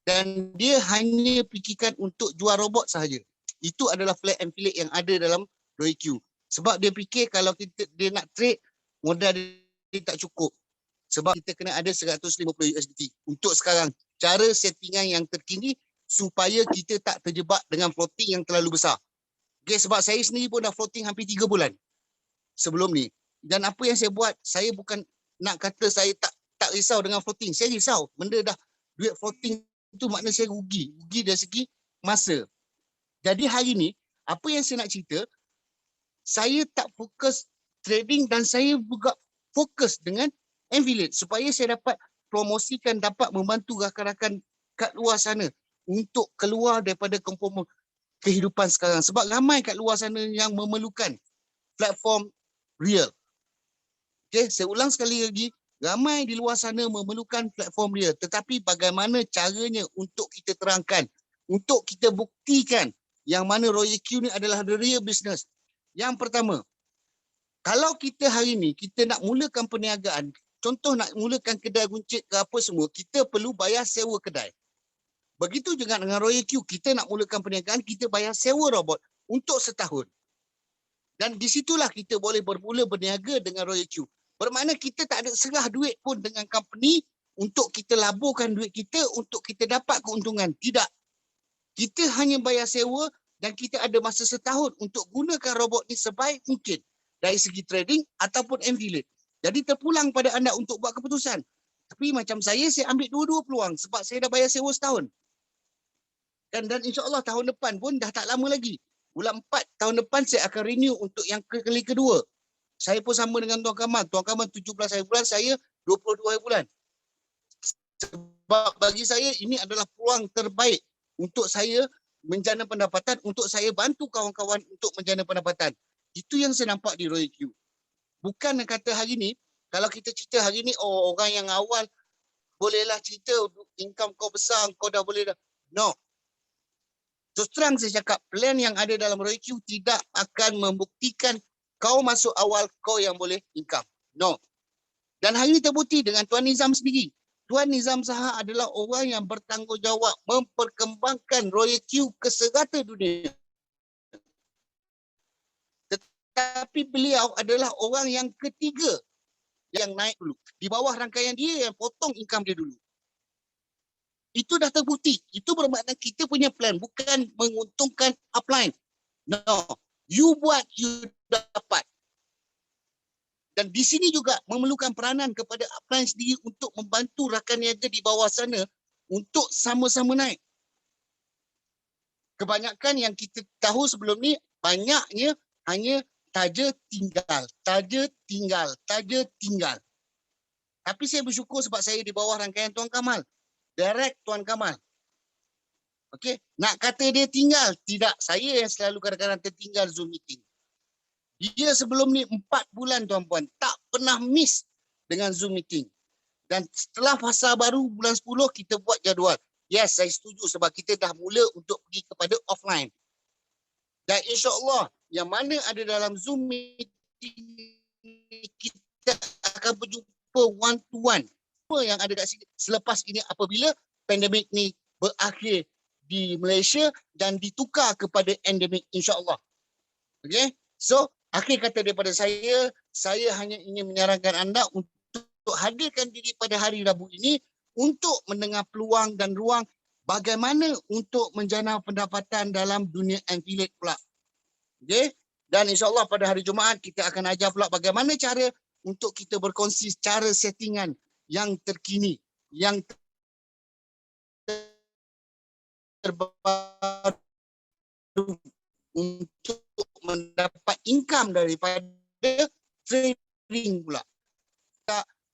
dan dia hanya fikirkan untuk jual robot sahaja. Itu adalah flat affiliate yang ada dalam Royal Q. Sebab dia fikir kalau dia nak trade, modal dia tak cukup. Sebab kita kena ada 150 USDT. Untuk sekarang, cara settingan yang terkini supaya kita tak terjebak dengan floating yang terlalu besar. Okay, sebab saya sendiri pun dah floating hampir 3 bulan sebelum ni. Dan apa yang saya buat, saya bukan nak kata saya tak risau dengan floating. Saya risau. Benda dah duit floating itu makna saya rugi. Rugi dari segi masa. Jadi hari ni, apa yang saya nak cerita, saya tak fokus trading dan saya juga fokus dengan affiliate supaya saya dapat promosikan, dapat membantu rakan-rakan kat luar sana untuk keluar daripada komponen kehidupan sekarang. Sebab ramai kat luar sana yang memerlukan platform real. Okay, saya ulang sekali lagi, ramai di luar sana memerlukan platform real. Tetapi bagaimana caranya untuk kita terangkan, untuk kita buktikan yang mana Royal Q ni adalah the real business. Yang pertama, kalau kita hari ni, kita nak mulakan perniagaan, contoh nak mulakan kedai runcit ke apa semua, kita perlu bayar sewa kedai. Begitu juga dengan Royal Q, kita nak mulakan perniagaan, kita bayar sewa robot untuk setahun. Dan di situlah kita boleh bermula berniaga dengan Royal Q. Bermakna kita tak ada serah duit pun dengan company untuk kita laburkan duit kita untuk kita dapat keuntungan. Tidak. Kita hanya bayar sewa dan kita ada masa setahun untuk gunakan robot ni sebaik mungkin dari segi trading ataupun affiliate. Jadi terpulang pada anda untuk buat keputusan. Tapi macam saya ambil dua-dua peluang sebab saya dah bayar sewa setahun. Dan insya-Allah tahun depan pun dah tak lama lagi. Bulan 4 tahun depan saya akan renew untuk yang kali kedua. Saya pun sama dengan Tuan Kamal. Tuan Kamal 17 hari bulan, saya 22 hari bulan. Sebab bagi saya ini adalah peluang terbaik untuk saya menjana pendapatan, untuk saya bantu kawan-kawan untuk menjana pendapatan. Itu yang saya nampak di Royal Q. Bukan kata hari ni, kalau kita cerita hari ni, oh orang yang awal bolehlah cerita income kau besar, kau dah boleh dah. No. Terus terang saya cakap, plan yang ada dalam Royal Q tidak akan membuktikan kau masuk awal kau yang boleh income. No. Dan hari ini terbukti dengan Tuan Nizam sendiri. Tuan Nizam Shah adalah orang yang bertanggungjawab memperkembangkan Royal Q ke serata dunia. Tetapi beliau adalah orang yang ketiga yang naik dulu. Di bawah rangkaian dia yang potong income dia dulu. Itu dah terbukti. Itu bermakna kita punya plan bukan menguntungkan upline. No. You buat, you dapat. Dan di sini juga memerlukan peranan kepada upline sendiri untuk membantu rakan niaga di bawah sana untuk sama-sama naik. Kebanyakan yang kita tahu sebelum ni, banyaknya hanya taja tinggal, taja tinggal, taja tinggal. Tapi saya bersyukur sebab saya di bawah rangkaian Tuan Kamal. Direct Tuan Kamal. Okey, nak kata dia tinggal? Tidak, saya yang selalu kadang-kadang tertinggal Zoom meeting. Dia sebelum ni 4 bulan tuan-puan, tak pernah miss dengan Zoom meeting. Dan setelah fasa baru bulan 10 kita buat jadual. Yes, saya setuju sebab kita dah mula untuk pergi kepada offline. Dan insya-Allah yang mana ada dalam Zoom meeting kita akan berjumpa one to one. Apa yang ada kat sini selepas ini apabila pandemik ni berakhir di Malaysia dan ditukar kepada endemik insya-Allah. Okey? So, akhir kata daripada saya hanya ingin menyarankan anda untuk hadirkan diri pada hari Rabu ini untuk mendengar peluang dan ruang bagaimana untuk menjana pendapatan dalam dunia affiliate pula. Okey? Dan insya-Allah pada hari Jumaat kita akan ajar pula bagaimana cara untuk kita berkongsi cara settingan yang terkini, yang terbaru untuk mendapat income daripada trading pula.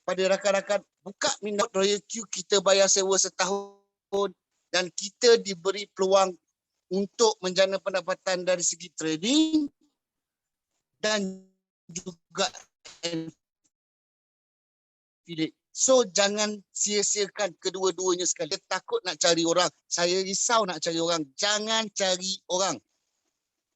Pada rakan-rakan buka minat Royal Q, kita bayar sewa setahun dan kita diberi peluang untuk menjana pendapatan dari segi trading dan juga affiliate. So jangan sia-siakan kedua-duanya sekali. Dia takut nak cari orang. Saya risau nak cari orang. Jangan cari orang.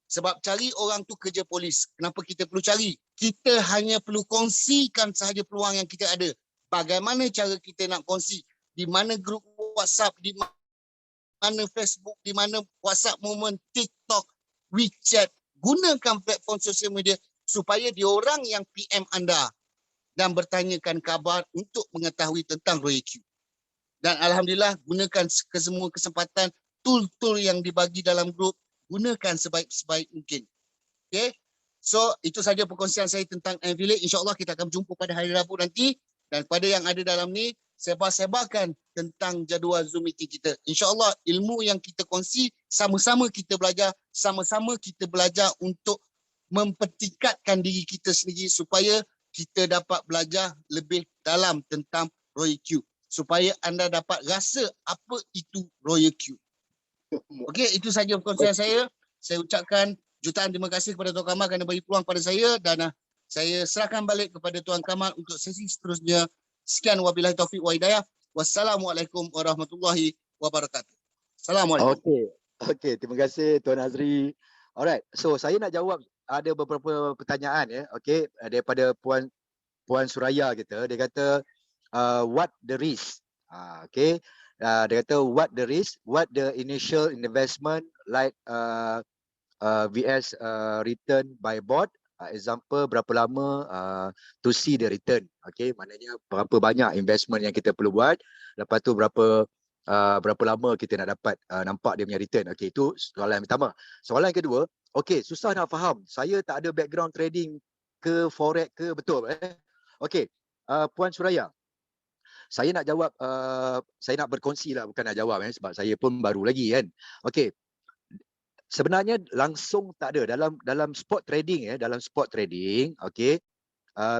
Sebab cari orang tu kerja polis. Kenapa kita perlu cari? Kita hanya perlu kongsikan sahaja peluang yang kita ada. Bagaimana cara kita nak kongsi? Di mana grup WhatsApp, di mana Facebook, di mana WhatsApp Moment, TikTok, WeChat. Gunakan platform sosial media supaya diorang yang PM anda dan bertanyakan khabar untuk mengetahui tentang Royal Q. Dan alhamdulillah gunakan kesemua kesempatan tool-tool yang dibagi dalam grup, gunakan sebaik-sebaik mungkin. Okey. So itu saja perkongsian saya tentang affiliate. InsyaAllah kita akan berjumpa pada hari Rabu nanti. Dan pada yang ada dalam ni, sebar-sebarkan tentang jadual Zoom meeting kita. InsyaAllah ilmu yang kita kongsi, sama-sama kita belajar, sama-sama kita belajar untuk mempertingkatkan diri kita sendiri supaya kita dapat belajar lebih dalam tentang Royal Q. Supaya anda dapat rasa apa itu Royal Q. Okey, itu saja perkongsian saya. Saya ucapkan jutaan terima kasih kepada Tuan Kamal kerana bagi peluang pada saya dan saya serahkan balik kepada Tuan Kamal untuk sesi seterusnya. Sekian wabillahi taufiq wa hidayah. Wassalamualaikum warahmatullahi wabarakatuh. Assalamualaikum. Okey, terima kasih Tuan Azri. Alright, so saya nak jawab ada beberapa pertanyaan ya. Okey, daripada Puan Suraya kita. Dia kata what the risk? Okey. Dia kata what the risk, what the initial investment like VS return by board. Example berapa lama to see the return. Okey, maknanya berapa banyak investment yang kita perlu buat, lepas tu berapa lama kita nak dapat nampak dia punya return. Okey, itu soalan yang pertama. Soalan yang kedua, okey, susah nak faham. Saya tak ada background trading ke forex ke, betul Okey, Puan Suraya. Saya nak jawab, saya nak berkongsi lah, bukan nak jawab sebab saya pun baru lagi kan. Okey. Sebenarnya langsung tak ada dalam spot trading dalam spot trading, okey.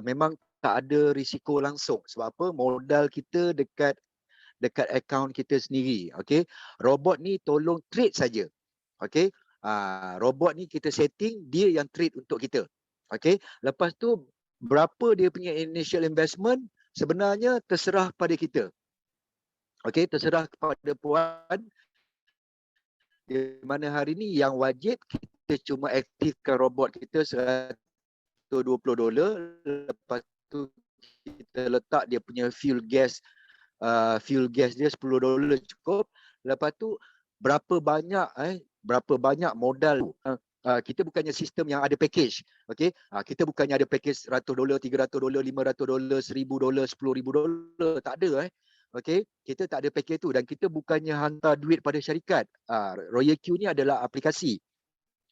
memang tak ada risiko langsung. Sebab apa? Modal kita dekat akaun kita sendiri. Okey. Robot ni tolong trade saja. Okey. Robot ni kita setting, dia yang trade untuk kita. Okey. Lepas tu berapa dia punya initial investment sebenarnya terserah pada kita. Okey, terserah kepada puan. Di mana hari ni yang wajib kita cuma aktifkan robot kita $120. Lepas tu kita letak dia punya fuel gas dia $10 cukup. Lepas tu berapa banyak modal. Kita bukannya sistem yang ada package. Okey, kita bukannya ada package $100, $300, $500, $1000, $10,000, tak ada. Okey, kita tak ada package tu dan kita bukannya hantar duit pada syarikat. Royal Q ni adalah aplikasi.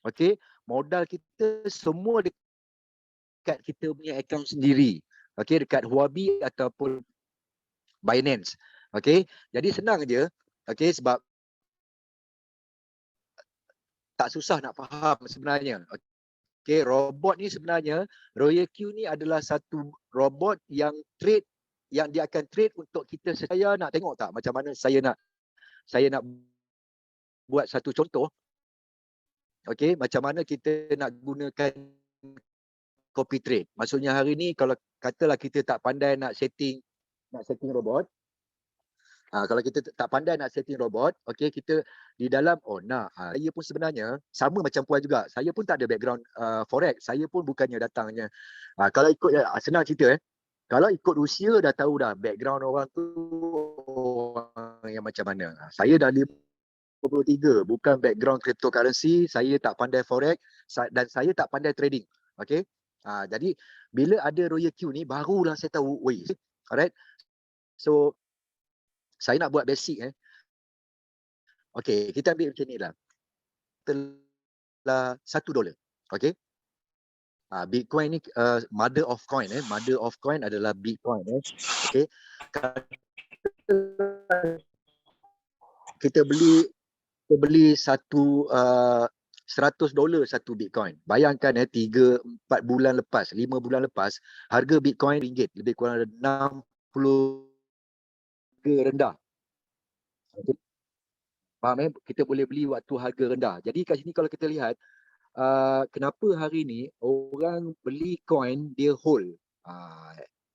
Okey, modal kita semua dekat kita punya akaun sendiri. Okey, dekat Huobi ataupun Binance. Okey, jadi senang je. Okey, sebab tak susah nak faham sebenarnya. Okey, robot ni sebenarnya Royal Q ni adalah satu robot yang dia akan trade untuk kita. Saya nak tengok tak macam mana saya nak buat satu contoh. Okey, macam mana kita nak gunakan copy trade. Maksudnya hari ni kalau katalah kita tak pandai nak setting robot. Kalau kita tak pandai nak setting robot, okey, kita di dalam saya pun sebenarnya sama macam puan juga. Saya pun tak ada background forex. Saya pun bukannya datangnya kalau ikut senang cerita kalau ikut usia dah tahu dah background orang tu orang yang macam mana. Saya dah 53, bukan background cryptocurrency, saya tak pandai forex dan saya tak pandai trading. Okey. Jadi bila ada Royal Q ni barulah saya tahu, alright. So saya nak buat basic Okey, kita ambil macam ni lah. Telah $1. Okey. Bitcoin ni mother of coin mother of coin adalah Bitcoin okey. Kita beli satu $100 satu Bitcoin. Bayangkan 3-4 bulan lepas, 5 bulan lepas, harga Bitcoin ringgit lebih kurang 60 rendah. Okay. Faham kita boleh beli waktu harga rendah. Jadi kat sini kalau kita lihat kenapa hari ni orang beli coin dia hold.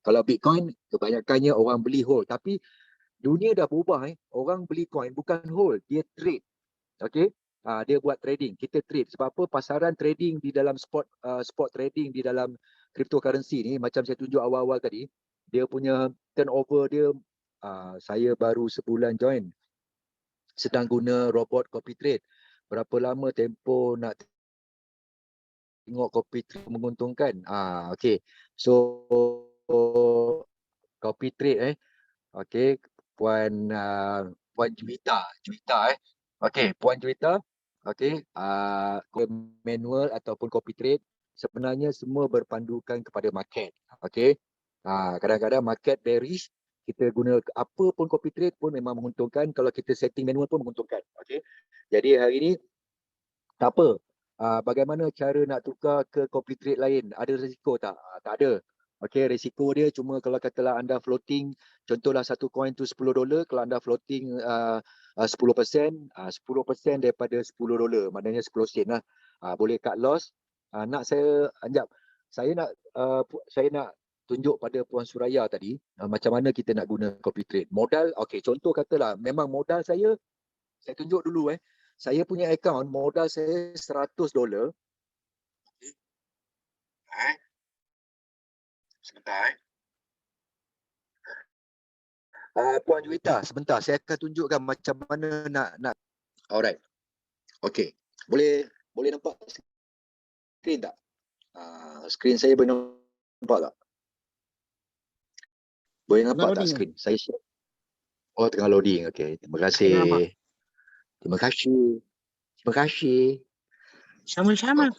Kalau Bitcoin kebanyakannya orang beli hold, tapi dunia dah berubah orang beli coin bukan hold, dia trade. Okey. Dia buat trading, kita trade. Sebab apa? Pasaran trading di dalam spot trading di dalam cryptocurrency ni macam saya tunjuk awal-awal tadi, dia punya turnover dia saya baru sebulan join. Sedang guna robot copy trade. Berapa lama tempoh nak tengok copy trade menguntungkan? Okey. So copy trade okey, puan Juwita okey, puan Juwita okey, manual ataupun copy trade sebenarnya semua berpandukan kepada market. Okey. Kadang-kadang market bearish, kita guna apa pun copy trade pun memang menguntungkan, kalau kita setting manual pun menguntungkan. Okey. Jadi hari ni tak apa. Bagaimana cara nak tukar ke copy trade lain? Ada risiko tak? Tak ada. Okey, risiko dia cuma kalau katalah anda floating, contohlah satu coin tu $10, kalau anda floating 10%, 10% daripada $10, maknanya 10 sen lah. Boleh cut loss. Saya nak tunjuk pada Puan Suraya tadi macam mana kita nak guna copy trade. Modal, okey, contoh katalah memang modal saya tunjuk dulu saya punya akaun modal saya $100. Sebentar Puan Juwita, sebentar saya akan tunjukkan macam mana nak. Alright. Okey. Boleh nampak skrin tak? Skrin saya boleh nampak tak? Boleh nampak tak skrin? Saya share. Oh, tengah loading. Okey. Terima kasih. Terima kasih. Sama-sama.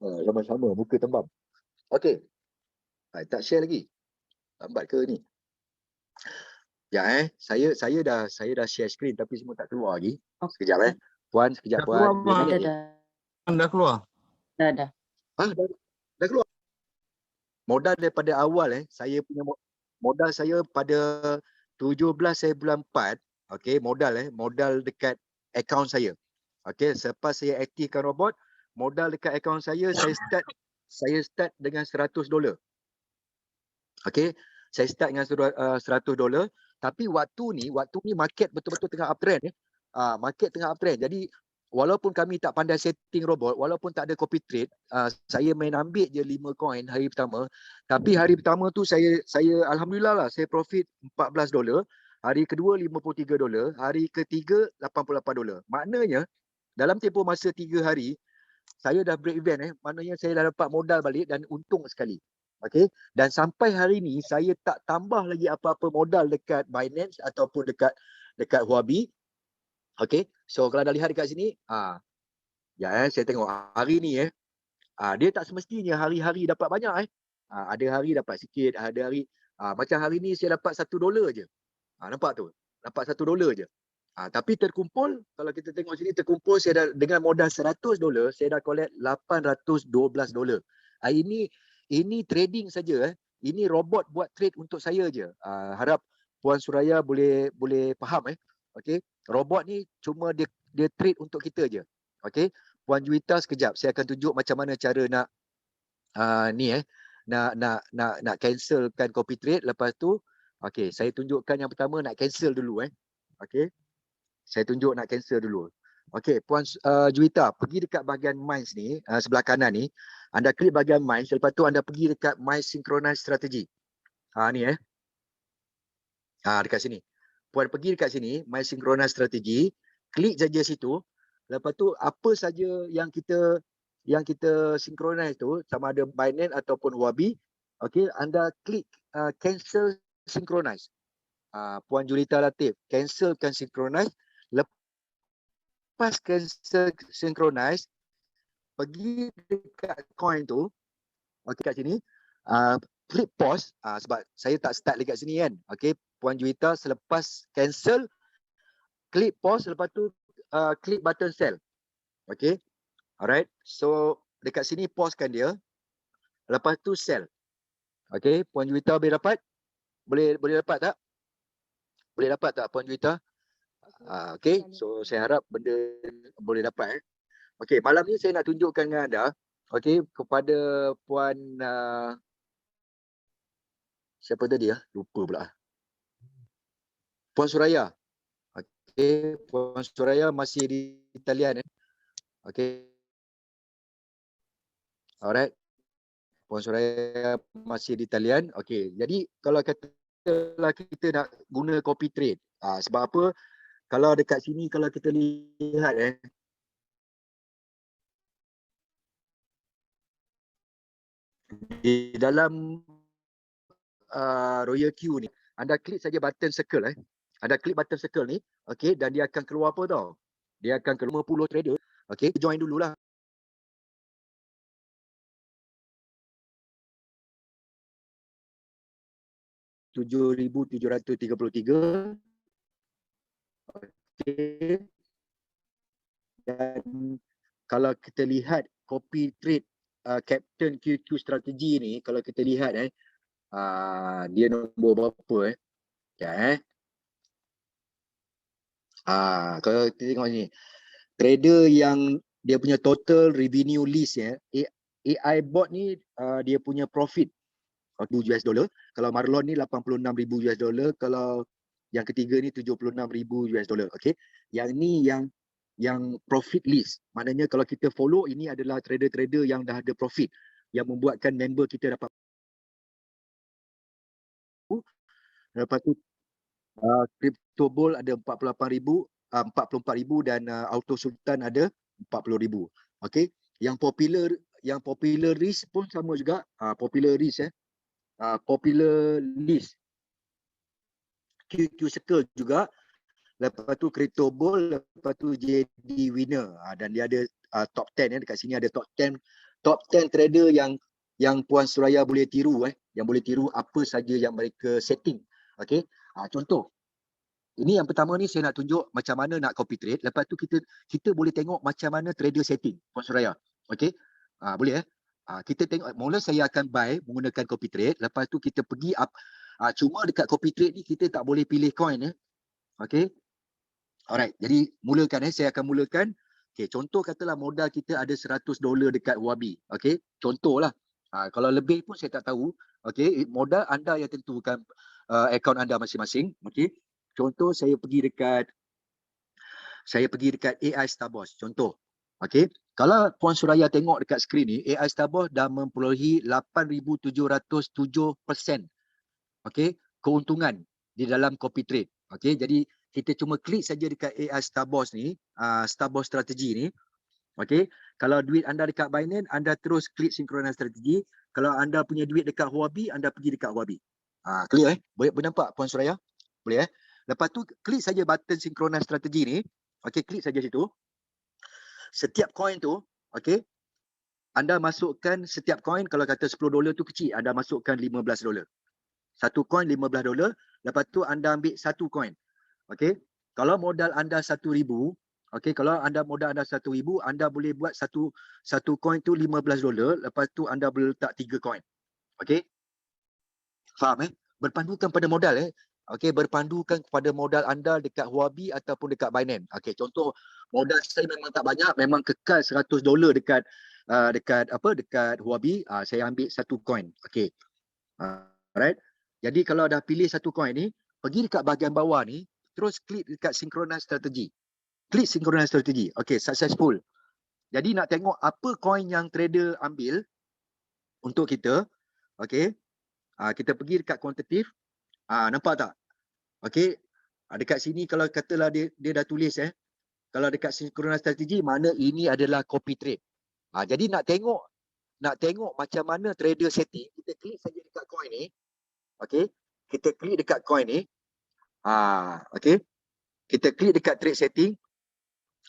Sama-sama, muka tembam. Okey. Tak share lagi. Lambat ke ni? Ya saya dah share skrin tapi semua tak keluar lagi. Sekejap Puan, sekejap Puan. Dah keluar. Dah. Dah keluar. Modal daripada awal saya punya modal saya pada 17 saya bulan 4, okey, modal dekat akaun saya. Okey, selepas saya aktifkan robot, modal dekat akaun saya start dengan $100. Okey, saya start dengan $100, tapi waktu ni market betul-betul tengah uptrend market tengah uptrend. Jadi walaupun kami tak pandai setting robot, walaupun tak ada copy trade, saya main ambil je 5 coin hari pertama. Tapi hari pertama tu saya alhamdulillah lah, saya profit $14. Hari kedua $53, hari ketiga $88. Maknanya dalam tempoh masa 3 hari saya dah break even maknanya saya dah dapat modal balik dan untung sekali. Okey, dan sampai hari ni saya tak tambah lagi apa-apa modal dekat Binance ataupun dekat Huobi. Okey, so kalau dah lihat dekat sini, saya tengok hari ni dia tak semestinya hari-hari dapat banyak ada hari dapat sikit, ada hari macam hari ni saya dapat $1 je. Nampak tu? Dapat $1 je. Tapi terkumpul, kalau kita tengok sini terkumpul, saya dah dengan modal $100, saya dah collect $812. Ini trading saja Ini robot buat trade untuk saya je. Harap Puan Suraya boleh faham Okey. Robot ni cuma dia trade untuk kita je. Okey. Puan Juwita sekejap saya akan tunjuk macam mana cara nak nak cancelkan copy trade. Lepas tu okey, saya tunjukkan yang pertama nak cancel dulu Okey. Saya tunjuk nak cancel dulu. Okey, Puan Juwita, pergi dekat bahagian Minds ni, sebelah kanan ni. Anda klik bahagian Minds, lepas tu anda pergi dekat My Synchronized Strategy. Ni dekat sini. Puan pergi dekat sini, My Synchronized Strategy, klik saja situ. Lepas tu apa saja yang kita synchronize tu, sama ada Binance ataupun Huobi, okey, anda klik cancel synchronize. Puan Julita Latif, cancelkan synchronize. Lepas cancel synchronize, pergi dekat coin tu, okey, kat sini, klik pause, sebab saya tak start dekat sini kan. Okey, Puan Juwita selepas cancel, klik pause, lepas tu klik button sell. Okey, alright. So dekat sini pausekan dia, lepas tu sell. Okey, Puan Juwita boleh dapat? Boleh dapat tak? Boleh dapat tak Puan Juwita? Okey, so saya harap benda boleh dapat. Okey, malam ni saya nak tunjukkan dengan anda, okey, kepada Puan siapa tadi lupa pula. Puan Suraya. Okey, Puan Suraya masih di talian Okey. Alright. Puan Suraya masih di talian. Okey, jadi kalau katalah kita nak guna copy trade, sebab apa? Kalau dekat sini kalau kita lihat di dalam Royal Q ni, anda klik saja button circle Anda klik button circle ni, okey, dan dia akan keluar apa tau? Dia akan keluar 50 trader. Okey, join dululah. $7,733. Okey. Dan kalau kita lihat copy trade Captain QQ strategi ni, kalau kita lihat dia nombor berapa kalau kita tengok ni, trader yang dia punya total revenue list AI bot ni dia punya profit $2. Kalau Marlon ni $86,000. Kalau yang ketiga ni $76,000. Okey. Yang ni yang profit list. Maknanya kalau kita follow, ini adalah trader-trader yang dah ada profit, yang membuatkan member kita dapat. Lepas tu Crypto Bull ada 44,000 dan Auto Sultan ada 40,000. Okey. Yang popular risk pun sama juga. Popular risk popular list QQ Circle juga. Lepas tu Crypto Bull, lepas tu JD Winner, dan dia ada top 10 dekat sini ada top 10 trader yang Puan Suraya boleh tiru yang boleh tiru apa saja yang mereka setting. Okey. Contoh, ini yang pertama ni saya nak tunjuk macam mana nak copy trade. Lepas tu kita boleh tengok macam mana trader setting Puan Suraya. Okey. Boleh kita tengok mula saya akan buy menggunakan copy trade, lepas tu kita pergi up. Cuma dekat copy trade ni kita tak boleh pilih coin okey. Alright, jadi mulakan saya akan mulakan. Okey, contoh katalah modal kita ada $100 dekat Huobi. Okey, contohlah. Kalau lebih pun saya tak tahu. Okey, modal anda yang tentukan akaun anda masing-masing. Okey. Contoh saya pergi dekat AI Starboss. Contoh. Okey. Kalau Puan Suraya tengok dekat skrin ni, AI Starboss dah memperolehi 8,707% okey, keuntungan di dalam copy trade. Okey, jadi kita cuma klik saja dekat AI Starboss ni, Starboss strategi ni. Okey, kalau duit anda dekat Binance, anda terus klik synchronize strategi. Kalau anda punya duit dekat Huobi, anda pergi dekat Huobi. Clear Boleh nampak Puan Suraya? Boleh Lepas tu klik saja button synchronize strategi ni. Okey, klik saja situ. Setiap coin tu, okey, anda masukkan setiap coin, kalau kata $10 tu kecil, anda masukkan $15. Satu coin $15, lepas tu anda ambil satu coin. Okey. Kalau modal anda 1,000, okey, kalau anda modal anda 1,000, anda boleh buat satu coin tu $15, lepas tu anda boleh letak 3 coin. Okey. Faham Berpandukan pada modal Okey, berpandukan kepada modal anda dekat Huobi ataupun dekat Binance. Okey, contoh modal saya memang tak banyak, memang kekal $100 dekat dekat Huobi, saya ambil satu coin. Okey. Alright. Jadi kalau dah pilih satu coin ni, pergi dekat bahagian bawah ni, terus klik dekat synchronize strategi. Klik synchronize strategi. Okey, successful. Jadi nak tengok apa coin yang trader ambil untuk kita. Okey. Kita pergi dekat quantitative. Nampak tak? Okey. Dekat sini kalau katalah dia dah tulis kalau dekat synchronize strategi, mana ini adalah copy trade. Jadi nak tengok macam mana trader setting, kita klik saja dekat coin ni. Okey. Kita klik dekat coin ni. Okey. Kita klik dekat trade setting.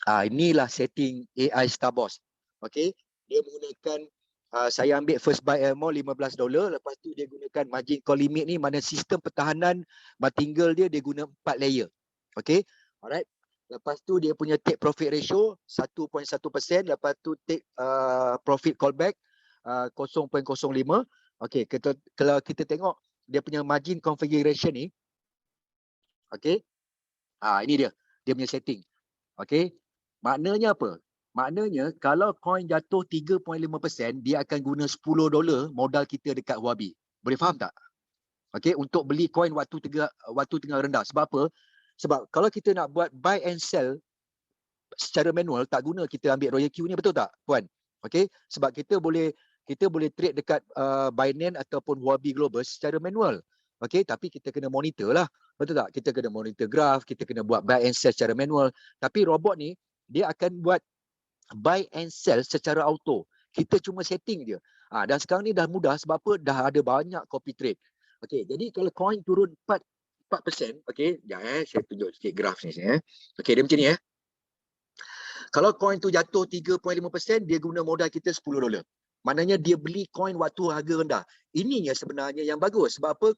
Inilah setting AI Starboss. Okey. Dia menggunakan saya ambil first buy amount $15, lepas tu dia gunakan margin call limit ni, mana sistem pertahanan martingale dia guna 4 layer. Okey. Alright. Lepas tu dia punya take profit ratio 1.1%, lepas tu take profit callback 0.05. Okey, kalau kita tengok dia punya margin configuration ni. Okey. Ini dia punya setting. Okey. Maknanya apa? Maknanya kalau coin jatuh 3.5%, dia akan guna $10 modal kita dekat Huobi. Boleh faham tak? Okey, untuk beli coin waktu tengah rendah. Sebab apa? Sebab kalau kita nak buat buy and sell secara manual, tak guna kita ambil Royal Q ni, betul tak, Puan? Okey, sebab kita boleh trade dekat Binance ataupun Huobi Global secara manual. Okey, tapi kita kena monitor lah. Betul tak? Kita kena monitor graph, kita kena buat buy and sell secara manual. Tapi robot ni, dia akan buat buy and sell secara auto. Kita cuma setting je. Dan sekarang ni dah mudah sebab apa? Dah ada banyak copy trade. Okey, jadi kalau coin turun 4%, okey, saya tunjuk sikit graf ni. Okey, dia macam ni Kalau coin tu jatuh 3.5%, dia guna modal kita $10. Maknanya dia beli coin waktu harga rendah. Ininya sebenarnya yang bagus. Sebab apa?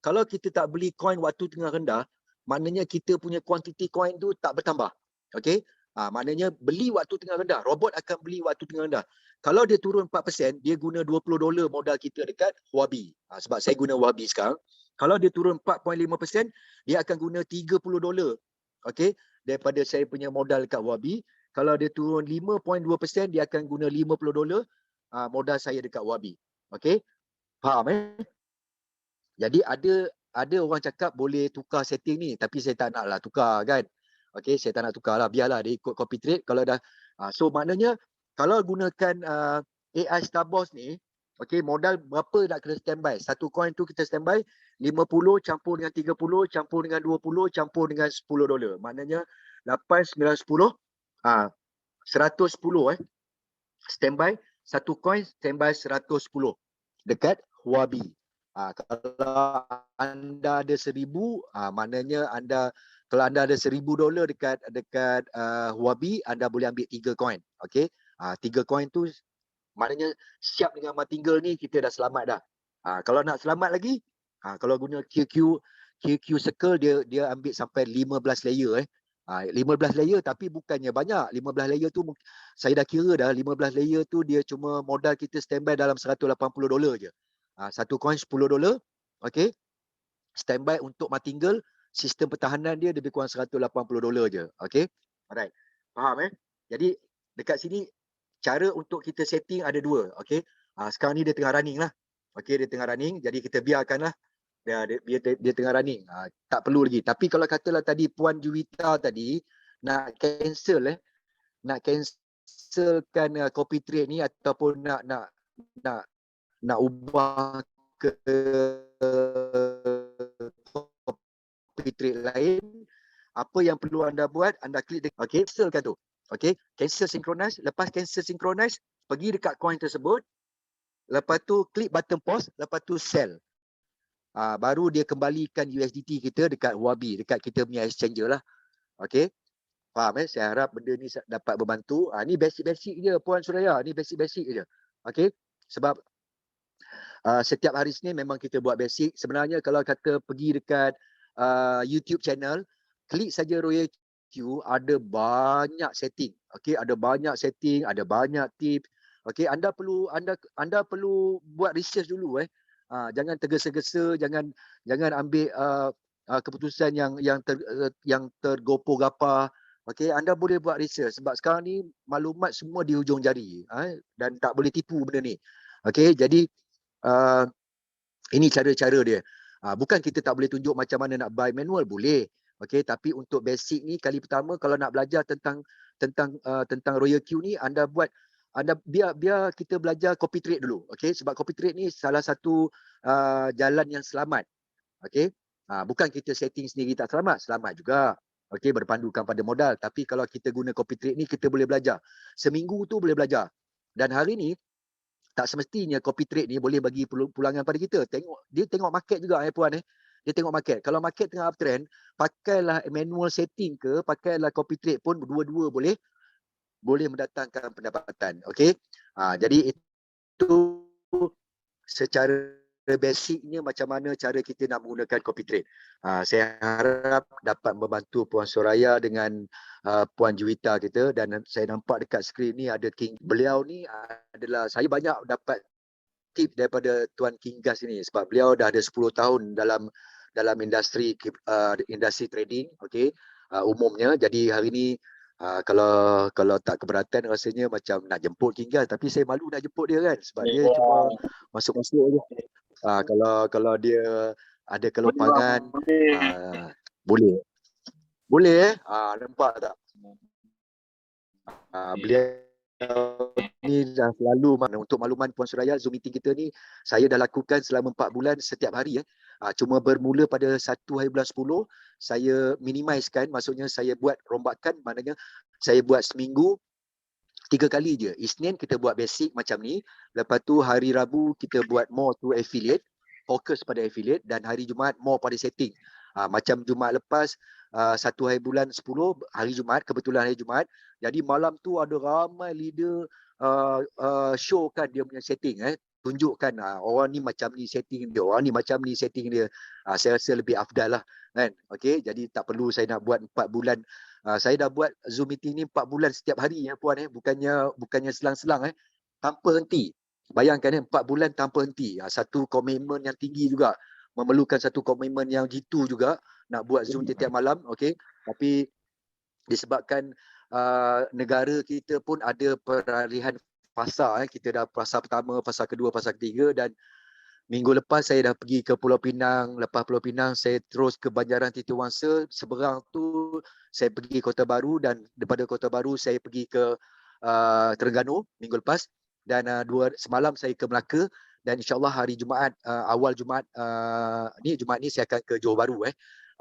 Kalau kita tak beli coin waktu tengah rendah, maknanya kita punya kuantiti coin tu tak bertambah. Okey? Maknanya beli waktu tengah rendah. Robot akan beli waktu tengah rendah. Kalau dia turun 4%, dia guna $20 modal kita dekat Huobi. Sebab saya guna Huobi sekarang. Kalau dia turun 4.5%, dia akan guna $30. Okey? Daripada saya punya modal dekat Huobi. Kalau dia turun 5.2%, dia akan guna $50 modal saya dekat Huobi. Okey? Faham Jadi ada orang cakap boleh tukar setting ni, tapi saya tak naklah tukar kan. Okey, saya tak nak tukar lah. Biarlah dia ikut copy trade. Kalau dah, so maknanya kalau gunakan AI Starboss ni, okey, modal berapa nak kena standby? Satu coin tu kita standby 50 campur dengan 30 campur dengan 20 campur dengan $10. Maknanya 8, 9, 10, 110 standby. Satu coin standby 110 dekat Huobi. Kalau anda ada 1,000, maknanya kalau anda ada $1,000 dekat Huobi, anda boleh ambil 3 coin. Okey. 3 coin tu maknanya siap dengan martingale ni, kita dah selamat dah. Kalau nak selamat lagi, kalau guna QQ circle, dia ambil sampai 15 layer 15 layer tapi bukannya banyak. 15 layer tu saya dah kira dah 15 layer tu dia cuma modal kita standby dalam $180 je. Satu coin $10. Okey. Standby untuk martingale, sistem pertahanan dia lebih kurang $180 je. Okey. Alright. Faham Jadi dekat sini cara untuk kita setting ada dua. Okey. Sekarang ni dia tengah running lah. Okey, dia tengah running. Jadi kita biarkanlah dia tengah running. Tak perlu lagi. Tapi kalau katalah tadi Puan Juwita tadi nak cancel nak cancelkan copy trade ni ataupun nak ubah ke copy trade lain, apa yang perlu anda buat, anda klik cancelkan tu. Okey, cancel synchronize. Lepas cancel synchronize, pergi dekat coin tersebut. Lepas tu klik button pause, lepas tu sell. Baru dia kembalikan USDT kita dekat Huobi, dekat kita punya exchanger lah. Okey. Faham Saya harap benda ni dapat membantu. Ni basic-basic je Puan Suraya, ni basic-basic je. Okey. Sebab setiap hari Senin memang kita buat basic. Sebenarnya kalau kata pergi dekat YouTube channel, klik saja Royal Q, ada banyak setting. Okey, ada banyak setting, ada banyak tips. Okey, anda perlu buat research dulu jangan tergesa-gesa, jangan ambil keputusan yang tergopoh-gapah. Okey, anda boleh buat research sebab sekarang ni maklumat semua di hujung jari dan tak boleh tipu benda ni. Okey, jadi ini cara-cara dia. Bukan kita tak boleh tunjuk macam mana nak buy manual, boleh. Okey, tapi untuk basic ni kali pertama kalau nak belajar tentang Royal Q ni, biar kita belajar copy trade dulu. Okey, sebab copy trade ni salah satu jalan yang selamat. Okey. Bukan kita setting sendiri tak selamat juga. Okey, berpandukan pada modal, tapi kalau kita guna copy trade ni kita boleh belajar. Seminggu tu boleh belajar. Dan hari ni tak semestinya copy trade ni boleh bagi pulangan pada kita. Tengok market juga Puan Dia tengok market. Kalau market tengah uptrend, pakailah manual setting ke, pakailah copy trade pun dua-dua boleh mendatangkan pendapatan. Okey. Jadi itu secara basicnya macam mana cara kita nak menggunakan copy trade. Saya harap dapat membantu Puan Suraya dengan Puan Juwita kita, dan saya nampak dekat skrin ni ada King. Beliau ni adalah, saya banyak dapat tip daripada Tuan King Gas ini sebab beliau dah ada 10 tahun dalam industri trading, okey, umumnya. Jadi hari ni kalau tak keberatan rasanya macam nak jemput King Gas, tapi saya malu nak jemput dia kan sebab dia cuma masuk-masuk je. Kalau dia ada kelompangan boleh nampak tak beliau ni dah selalu untuk makluman Puan Suraya, Zoom meeting kita ni saya dah lakukan selama 4 bulan setiap hari cuma bermula pada 1 hari bulan 10 saya minimizekan, maksudnya saya buat rombakan, maknanya saya buat seminggu 3 kali je. Isnin kita buat basic macam ni, lepas tu hari Rabu kita buat more to affiliate, fokus pada affiliate, dan hari Jumaat more pada setting. Macam Jumaat lepas 1 hari bulan 10 hari Jumaat, kebetulan hari Jumaat, jadi malam tu ada ramai leader showkan dia punya setting, tunjukkan orang ni macam ni setting dia, orang ni macam ni setting dia. Saya rasa lebih afdal lah kan. Okey, jadi tak perlu saya nak buat 4 bulan. Saya dah buat Zoom meeting ni 4 bulan setiap hari Puan bukannya selang-selang tanpa henti. Bayangkan 4 bulan tanpa henti. Satu komitmen yang tinggi juga, memerlukan satu komitmen yang jitu juga nak buat Zoom setiap malam. Okey, tapi disebabkan negara kita pun ada peralihan fasa, kita dah fasa pertama, fasa kedua, fasa ketiga, dan minggu lepas saya dah pergi ke Pulau Pinang. Lepas Pulau Pinang saya terus ke Banjaran Titiwangsa. Seberang tu saya pergi Kota Baru, dan daripada Kota Baru saya pergi ke Terengganu minggu lepas, dan semalam saya ke Melaka, dan insyaAllah hari Jumaat, awal Jumaat Jumaat ni saya akan ke Johor Bahru.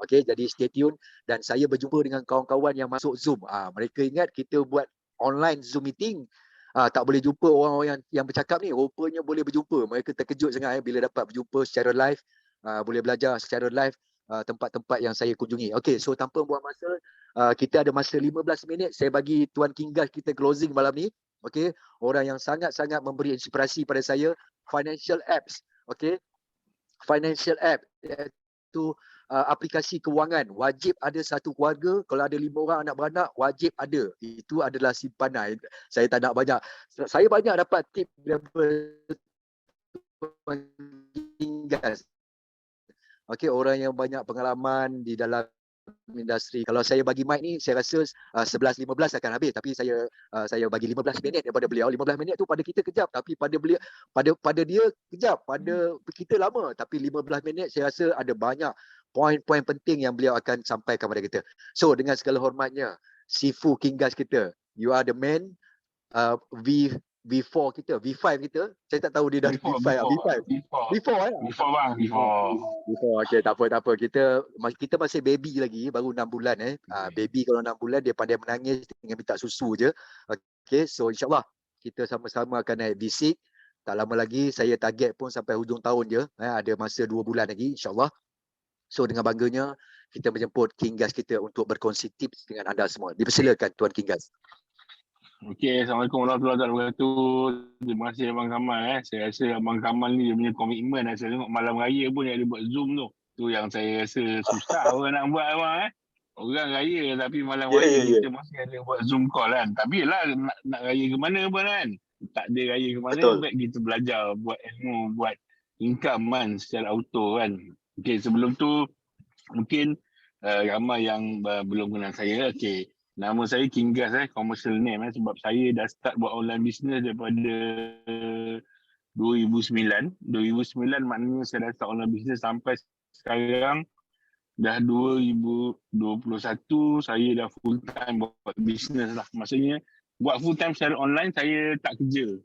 Okey, jadi stay tune, dan saya berjumpa dengan kawan-kawan yang masuk Zoom. Mereka ingat kita buat online Zoom meeting tak boleh jumpa orang-orang yang bercakap ni. Rupanya boleh berjumpa. Mereka terkejut sangat bila dapat berjumpa secara live, boleh belajar secara live tempat-tempat yang saya kunjungi. Okey, so tanpa buang masa, kita ada masa 15 minit. Saya bagi Tuan King Gas kita closing malam ni. Okey, orang yang sangat-sangat memberi inspirasi pada saya, financial apps. Okey, financial app iaitu aplikasi kewangan. Wajib ada satu keluarga. Kalau ada 5 orang anak beranak, wajib ada. Itu adalah simpanan. Saya tak nak banyak. Saya banyak dapat tip daripada Tuan Kingas. Okey, orang yang banyak pengalaman di dalam industri. Kalau saya bagi mic ni, saya rasa 11-15 akan habis. Tapi saya bagi 15 minit daripada beliau. 15 minit tu pada kita kejap. Tapi pada beliau, pada dia kejap. Pada kita lama. Tapi 15 minit saya rasa ada banyak poin-poin penting yang beliau akan sampaikan kepada kita. So, dengan segala hormatnya, Sifu Kingas kita, you are the man. V4 kita, V5 kita. Saya tak tahu dia dah V5 atau V5. V4 eh? Before bang, before. Okey, tak apa. Kita masih baby lagi, baru 6 bulan baby kalau 6 bulan dia pandai menangis dengan minta susu je. Okey, so insyaAllah kita sama-sama akan naik V6. Tak lama lagi, saya target pun sampai hujung tahun je. Ada masa 2 bulan lagi insyaAllah. So dengan bangganya kita menjemput Kingas kita untuk berkongsi tips dengan anda semua. Dipersilakan Tuan Kingas. Okey, Assalamualaikum warahmatullahi wabarakatuh. Terima kasih Abang Kamal. Saya rasa Abang Kamal ni dia punya komitmen. Saya tengok malam raya pun dia ada buat Zoom tu. Tu yang saya rasa susah orang nak buat abang. Orang raya tapi malam raya kita masih ada buat Zoom call kan. Tapi yelah nak raya ke mana pun kan. Tak ada raya ke mana, baik kita belajar buat ilmu, buat income kan secara auto kan. Okey, sebelum tu mungkin ramai yang belum kenal saya. Okey. Nama saya Kingas commercial name sebab saya dah start buat online business daripada 2009. 2009 maknanya saya dah start online business sampai sekarang dah 2021 saya dah full time buat business lah. Maksudnya buat full time secara online saya tak kerja.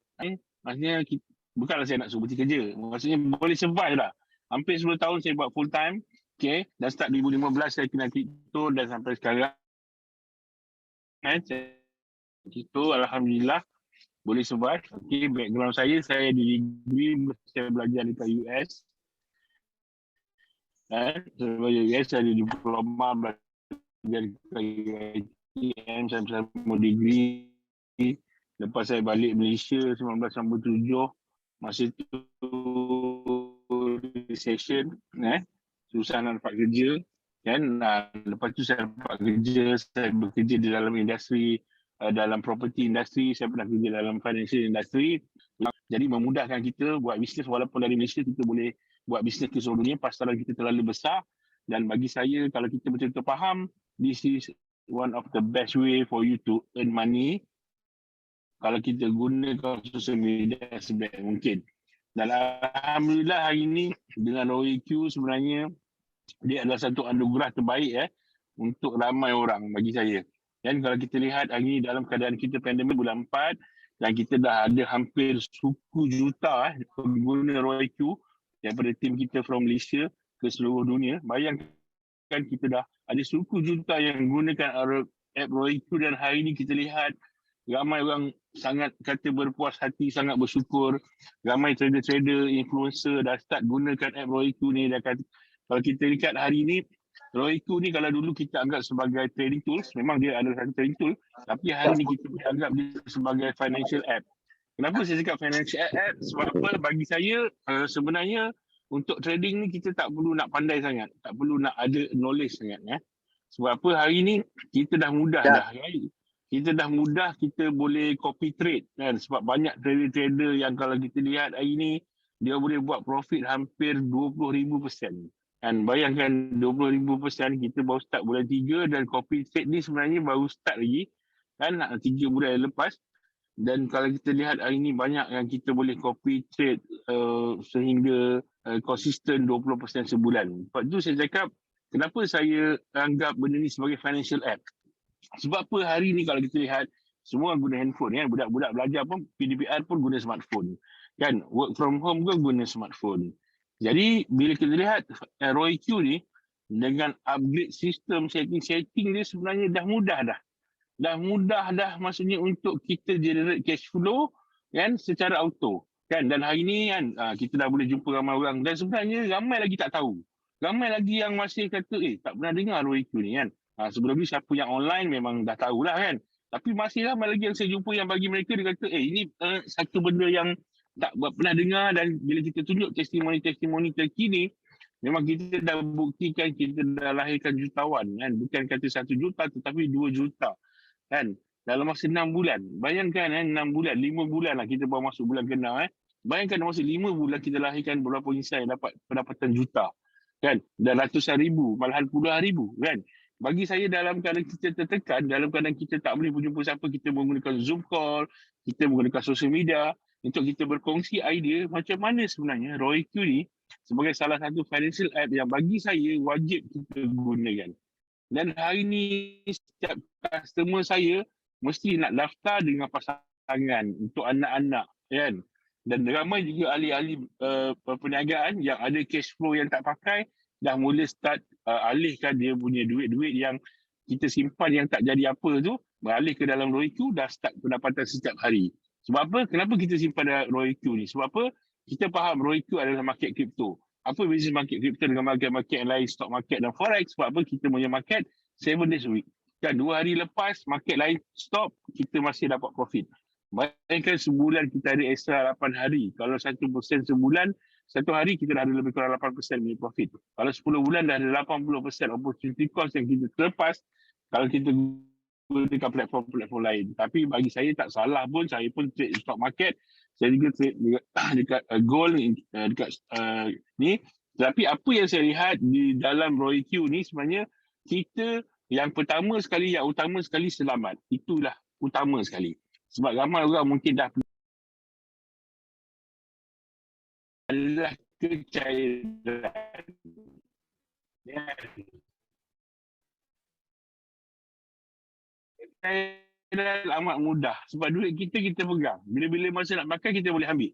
Maksudnya bukanlah saya nak suruh berhenti kerja. Maksudnya boleh survive lah. Hampir 10 tahun saya buat full time. Okay. Dan start 2015 saya kenal kripto dan sampai sekarang itu alhamdulillah boleh survive. Okay, background saya di degree, saya belajar dekat US. Sebab US saya ada diploma belajar dekat UiTM, saya mau degree. Lepas saya balik Malaysia 1997, masa tu recession, susah nak dapat kerja. Kan lepas tu saya dapat kerja, saya bekerja di dalam industri, dalam property industri, saya pernah kerja dalam financial industry. Jadi memudahkan kita buat bisnes walaupun dari Malaysia kita boleh buat bisnes ke seluruh dunia, pasaran kita terlalu besar. Dan bagi saya kalau kita betul-betul faham, this is one of the best way for you to earn money kalau kita gunakan social media sebaik mungkin. Dan alhamdulillah hari ini dengan ROIQ sebenarnya dia adalah satu anugerah terbaik untuk ramai orang bagi saya. Dan kalau kita lihat hari ini dalam keadaan kita pandemik bulan 4 dan kita dah ada hampir 10 juta pengguna ROIQ daripada tim kita from Malaysia ke seluruh dunia. Bayangkan kita dah ada 10 juta yang gunakan app ROIQ dan hari ini kita lihat ramai orang sangat kata berpuas hati, sangat bersyukur. Ramai trader-trader, influencer dah start gunakan app ROIQ ni. Dah kata, kalau kita lihat hari ini, ROIQ ni kalau dulu kita anggap sebagai trading tools, memang dia adalah satu trading tool, tapi hari ini kita anggap dia sebagai financial app. Kenapa saya cakap financial app? Sebab apa? Bagi saya sebenarnya untuk trading ni kita tak perlu nak pandai sangat, tak perlu nak ada knowledge sangat. Sebab apa? Hari ni kita dah mudah dah. Kita dah mudah, kita boleh copy trade kan. Sebab banyak trader-trader yang kalau kita lihat hari ni, dia boleh buat profit hampir 20,000%. Dan bayangkan 20,000% kita baru start bulan 3 dan copy trade ni sebenarnya baru start lagi. Kan 3 bulan yang lepas. Dan kalau kita lihat hari ni banyak yang kita boleh copy trade sehingga konsisten 20% sebulan. Sebab tu saya cakap, kenapa saya anggap benda ni sebagai financial app. Sebab apa hari ni kalau kita lihat, semua guna handphone kan. Budak-budak belajar pun, PDPR pun guna smartphone. Kan, work from home pun guna smartphone. Jadi bila kita lihat ROIQ ni dengan upgrade sistem setting dia sebenarnya dah mudah dah. Dah mudah dah maksudnya untuk kita generate cash flow kan secara auto. Kan dan hari ni kan kita dah boleh jumpa ramai orang dan sebenarnya ramai lagi tak tahu. Ramai lagi yang masih kata tak pernah dengar ROIQ ni kan. Sebelum ni siapa yang online memang dah tahulah kan. Tapi masih ramai lagi yang saya jumpa yang bagi mereka dia kata ini satu benda yang tak pernah dengar dan bila kita tunjuk testimoni-testimoni terkini Memang kita dah buktikan kita dah lahirkan jutawan kan. Bukan kata 1 juta tetapi 2 juta kan. Dalam masa 6 bulan. Bayangkan 6 bulan, 5 bulan lah kita baru masuk bulan ke-6 Bayangkan dalam masa 5 bulan kita lahirkan berapa insan yang dapat pendapatan juta kan. Dan ratusan ribu, malahan puluhan ribu kan. Bagi saya dalam keadaan kita tertekan, dalam keadaan kita tak boleh berjumpa siapa, kita menggunakan Zoom call, kita menggunakan social media untuk kita berkongsi idea macam mana sebenarnya ROIQ ni sebagai salah satu financial app yang bagi saya wajib kita gunakan. Dan hari ni setiap customer saya mesti nak daftar dengan pasangan untuk anak-anak kan. Dan ramai juga ahli-ahli perniagaan yang ada cash flow yang tak pakai dah mula start alihkan dia punya duit-duit yang kita simpan yang tak jadi apa tu, beralih ke dalam ROIQ, dah start pendapatan setiap hari. Sebab apa? Kenapa kita simpan dalam ROIQ ni? Sebab apa? Kita faham ROIQ adalah market kripto. Apa beza market kripto dengan market-market yang lain, stock market dan forex? Sebab apa? Kita punya market 7 days a week. Kan 2 hari lepas market lain stop, kita masih dapat profit. Bayangkan sebulan kita ada extra 8 hari. Kalau 1% sebulan, 1 hari kita dah ada lebih kurang 8% punya profit. Kalau 10 bulan dah ada 80% opportunity cost yang kita terlepas kalau kita gunakan platform-platform lain. Tapi bagi saya tak salah pun, saya pun trade stock market, saya juga trade dekat gold dekat ni. Tapi apa yang saya lihat di dalam ROIQ ni sebenarnya kita yang pertama sekali, yang utama sekali selamat. Itulah utama sekali. Sebab ramai orang mungkin dah adalah kecairan. Kecairan amat mudah. Sebab duit kita pegang. Bila-bila masa nak pakai, kita boleh ambil.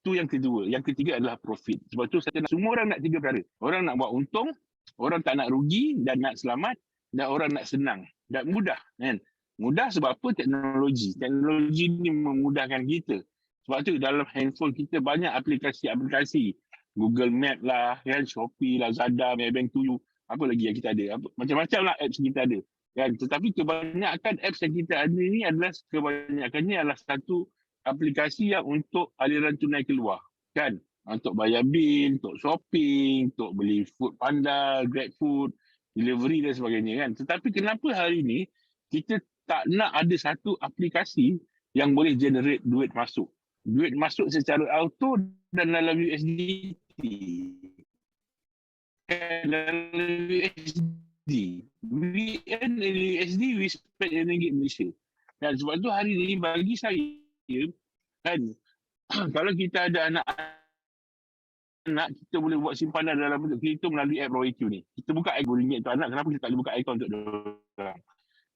Itu yang kedua. Yang ketiga adalah profit. Sebab tu semua orang nak 3 perkara. Orang nak buat untung, orang tak nak rugi dan nak selamat, dan orang nak senang dan mudah kan. Mudah sebab apa? Teknologi. Teknologi ni memudahkan kita. Sebab tu dalam handphone kita banyak aplikasi-aplikasi. Google Map lah, kan? Shopee, Lazada, Maybank to You. Apa lagi yang kita ada? Macam-macam lah apps yang kita ada. Kan? Tetapi kebanyakan apps yang kita ada ni adalah kebanyakannya adalah satu aplikasi yang untuk aliran tunai keluar. Kan? Untuk bayar bil, untuk shopping, untuk beli food panda, grab food, delivery dan sebagainya kan. Tetapi kenapa hari ni kita tak nak ada satu aplikasi yang boleh generate duit masuk. Duit masuk secara auto dan dalam USDT. Dalam USD. We earn USD, we spend ringgit Malaysia. Dan sebab tu hari ni bagi saya kan, kalau kita ada anak kita boleh buat simpanan dalam bentuk kripto melalui app ROIQ ni. Kita buka account RM1 untuk anak, kenapa kita tak boleh buka account untuk orang?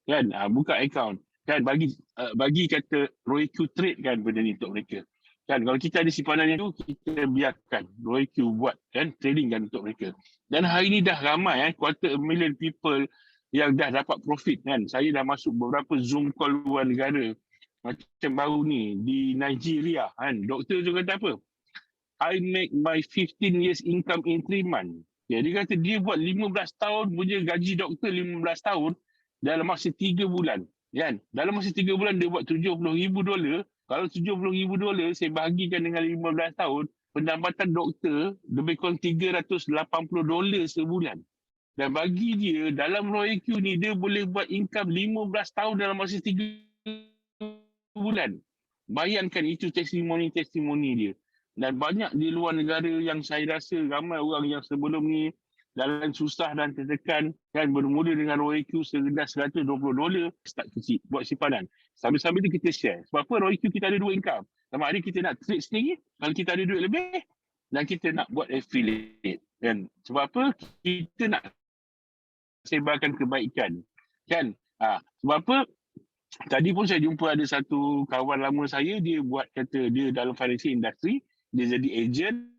Kan, buka account. Kan, bagi kata ROIQ trade kan benda ni untuk mereka. Kan, kalau kita ada simpanan itu, kita biarkan ROIQ buat kan, trading kan untuk mereka. Dan hari ni dah ramai 250,000 people yang dah dapat profit kan. Saya dah masuk beberapa Zoom call luar negara. Macam baru ni di Nigeria kan. Doktor tu kata apa? I make my 15 years income in 3 months. Ya, dia kata dia buat 15 tahun punya gaji doktor 15 tahun dalam masa 3 bulan. Kan? Dalam masa 3 bulan dia buat $70,000. Kalau $70,000 saya bahagikan dengan 15 tahun, pendapatan doktor lebih kurang $380 sebulan. Dan bagi dia dalam ROIQ ni dia boleh buat income 15 tahun dalam masa 3 bulan. Bayangkan itu testimoni-testimoni dia. Dan banyak di luar negara yang saya rasa ramai orang yang sebelum ni dalam susah dan tertekan kan bermula dengan ROIQ serendah $120 start kecil buat simpanan. Sambil-sambil tu kita share. Sebab apa ROIQ kita ada 2 income. Sama hari kita nak trade sendiri kalau kita ada duit lebih dan kita nak buat affiliate. Kan? Sebab apa? Kita nak sebarkan kebaikan. Kan? Sebab apa? Tadi pun saya jumpa ada satu kawan lama saya, dia buat kata dia dalam financial industry, dia jadi ejen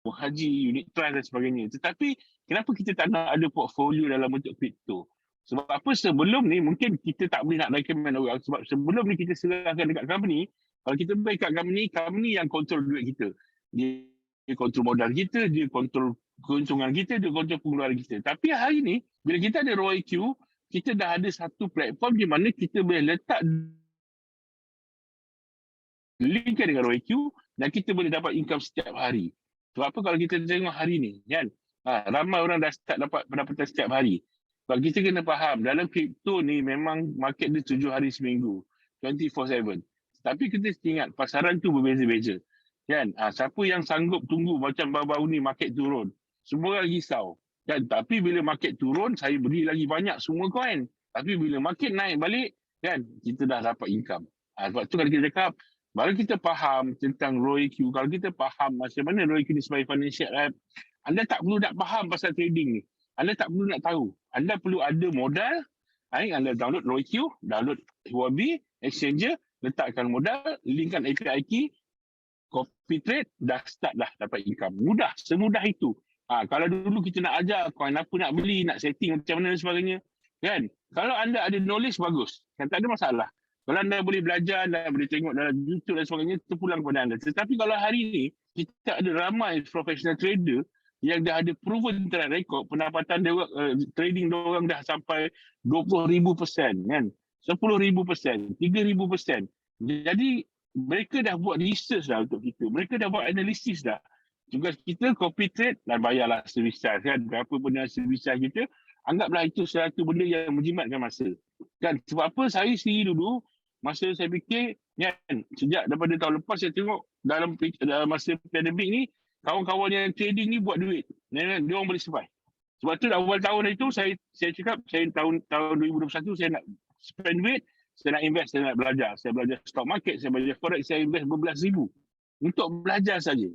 haji, unit trust dan sebagainya. Tetapi kenapa kita tak nak ada portfolio dalam bentuk kripto? Sebab apa? Sebelum ni mungkin kita tak boleh nak recommend orang. Sebab sebelum ni kita serahkan dekat company. Kalau kita bagi kat company yang kontrol duit kita. Dia kontrol modal kita, dia kontrol keuntungan kita, dia kontrol pengeluaran kita. Tapi hari ni bila kita ada ROIQ, kita dah ada satu platform di mana kita boleh letak linkkan dengan ROIQ, dan kita boleh dapat income setiap hari. Sebab apa kalau kita tengok hari ni kan, ramai orang dah start dapat pendapatan setiap hari. Kalau kita kena faham, dalam kripto ni memang market dia 7 hari seminggu, 24/7. Tapi kita ingat pasaran tu berbeza-beza. Kan? Siapa yang sanggup tunggu macam baru-baru ni market turun, semua orang risau. Kan? Tapi bila market turun, saya beli lagi banyak semua coin. Tapi bila market naik balik, kan, kita dah dapat income. Sebab tu kalau kita cakap, baru kita faham tentang ROIQ, kalau kita faham macam mana ROIQ ni sebagai financial app, anda tak perlu nak faham pasal trading ni. Anda tak perlu nak tahu. Anda perlu ada modal, anda download ROIQ, download Huobi, Exchanger, letakkan modal, linkkan API key, copy trade, dah start dah dapat income. Mudah, semudah itu. Kalau dulu kita nak ajar coin apa nak beli, nak setting macam mana dan sebagainya, kan? Kalau anda ada knowledge, bagus. Kan tak ada masalah. Kalau anda boleh belajar, anda boleh tengok dalam YouTube dan sebagainya, terpulang kepada anda. Tetapi kalau hari ini, kita ada ramai professional trader yang dah ada proven track record, pendapatan dia, trading diorang dah sampai 20,000%, kan? 10,000%, 3,000%. Jadi, mereka dah buat research dah untuk kita. Mereka dah buat analisis dah. Tugas kita copy trade dan bayarlah servis charge, kan? Berapa pun servis charge kita, anggaplah itu satu benda yang menjimatkan masa. Kan? Sebab apa saya sendiri dulu, masa saya fikir, kan, sejak daripada tahun lepas saya tengok dalam masa pandemik ni, kawan-kawan yang trading ni buat duit. Dia orang boleh survive. Sebab tu awal tahun itu saya cakap, saya tahun 2021 saya nak spend duit, saya nak invest, saya nak belajar. Saya belajar stock market, saya belajar forex, saya invest berbelas ribu untuk belajar saja.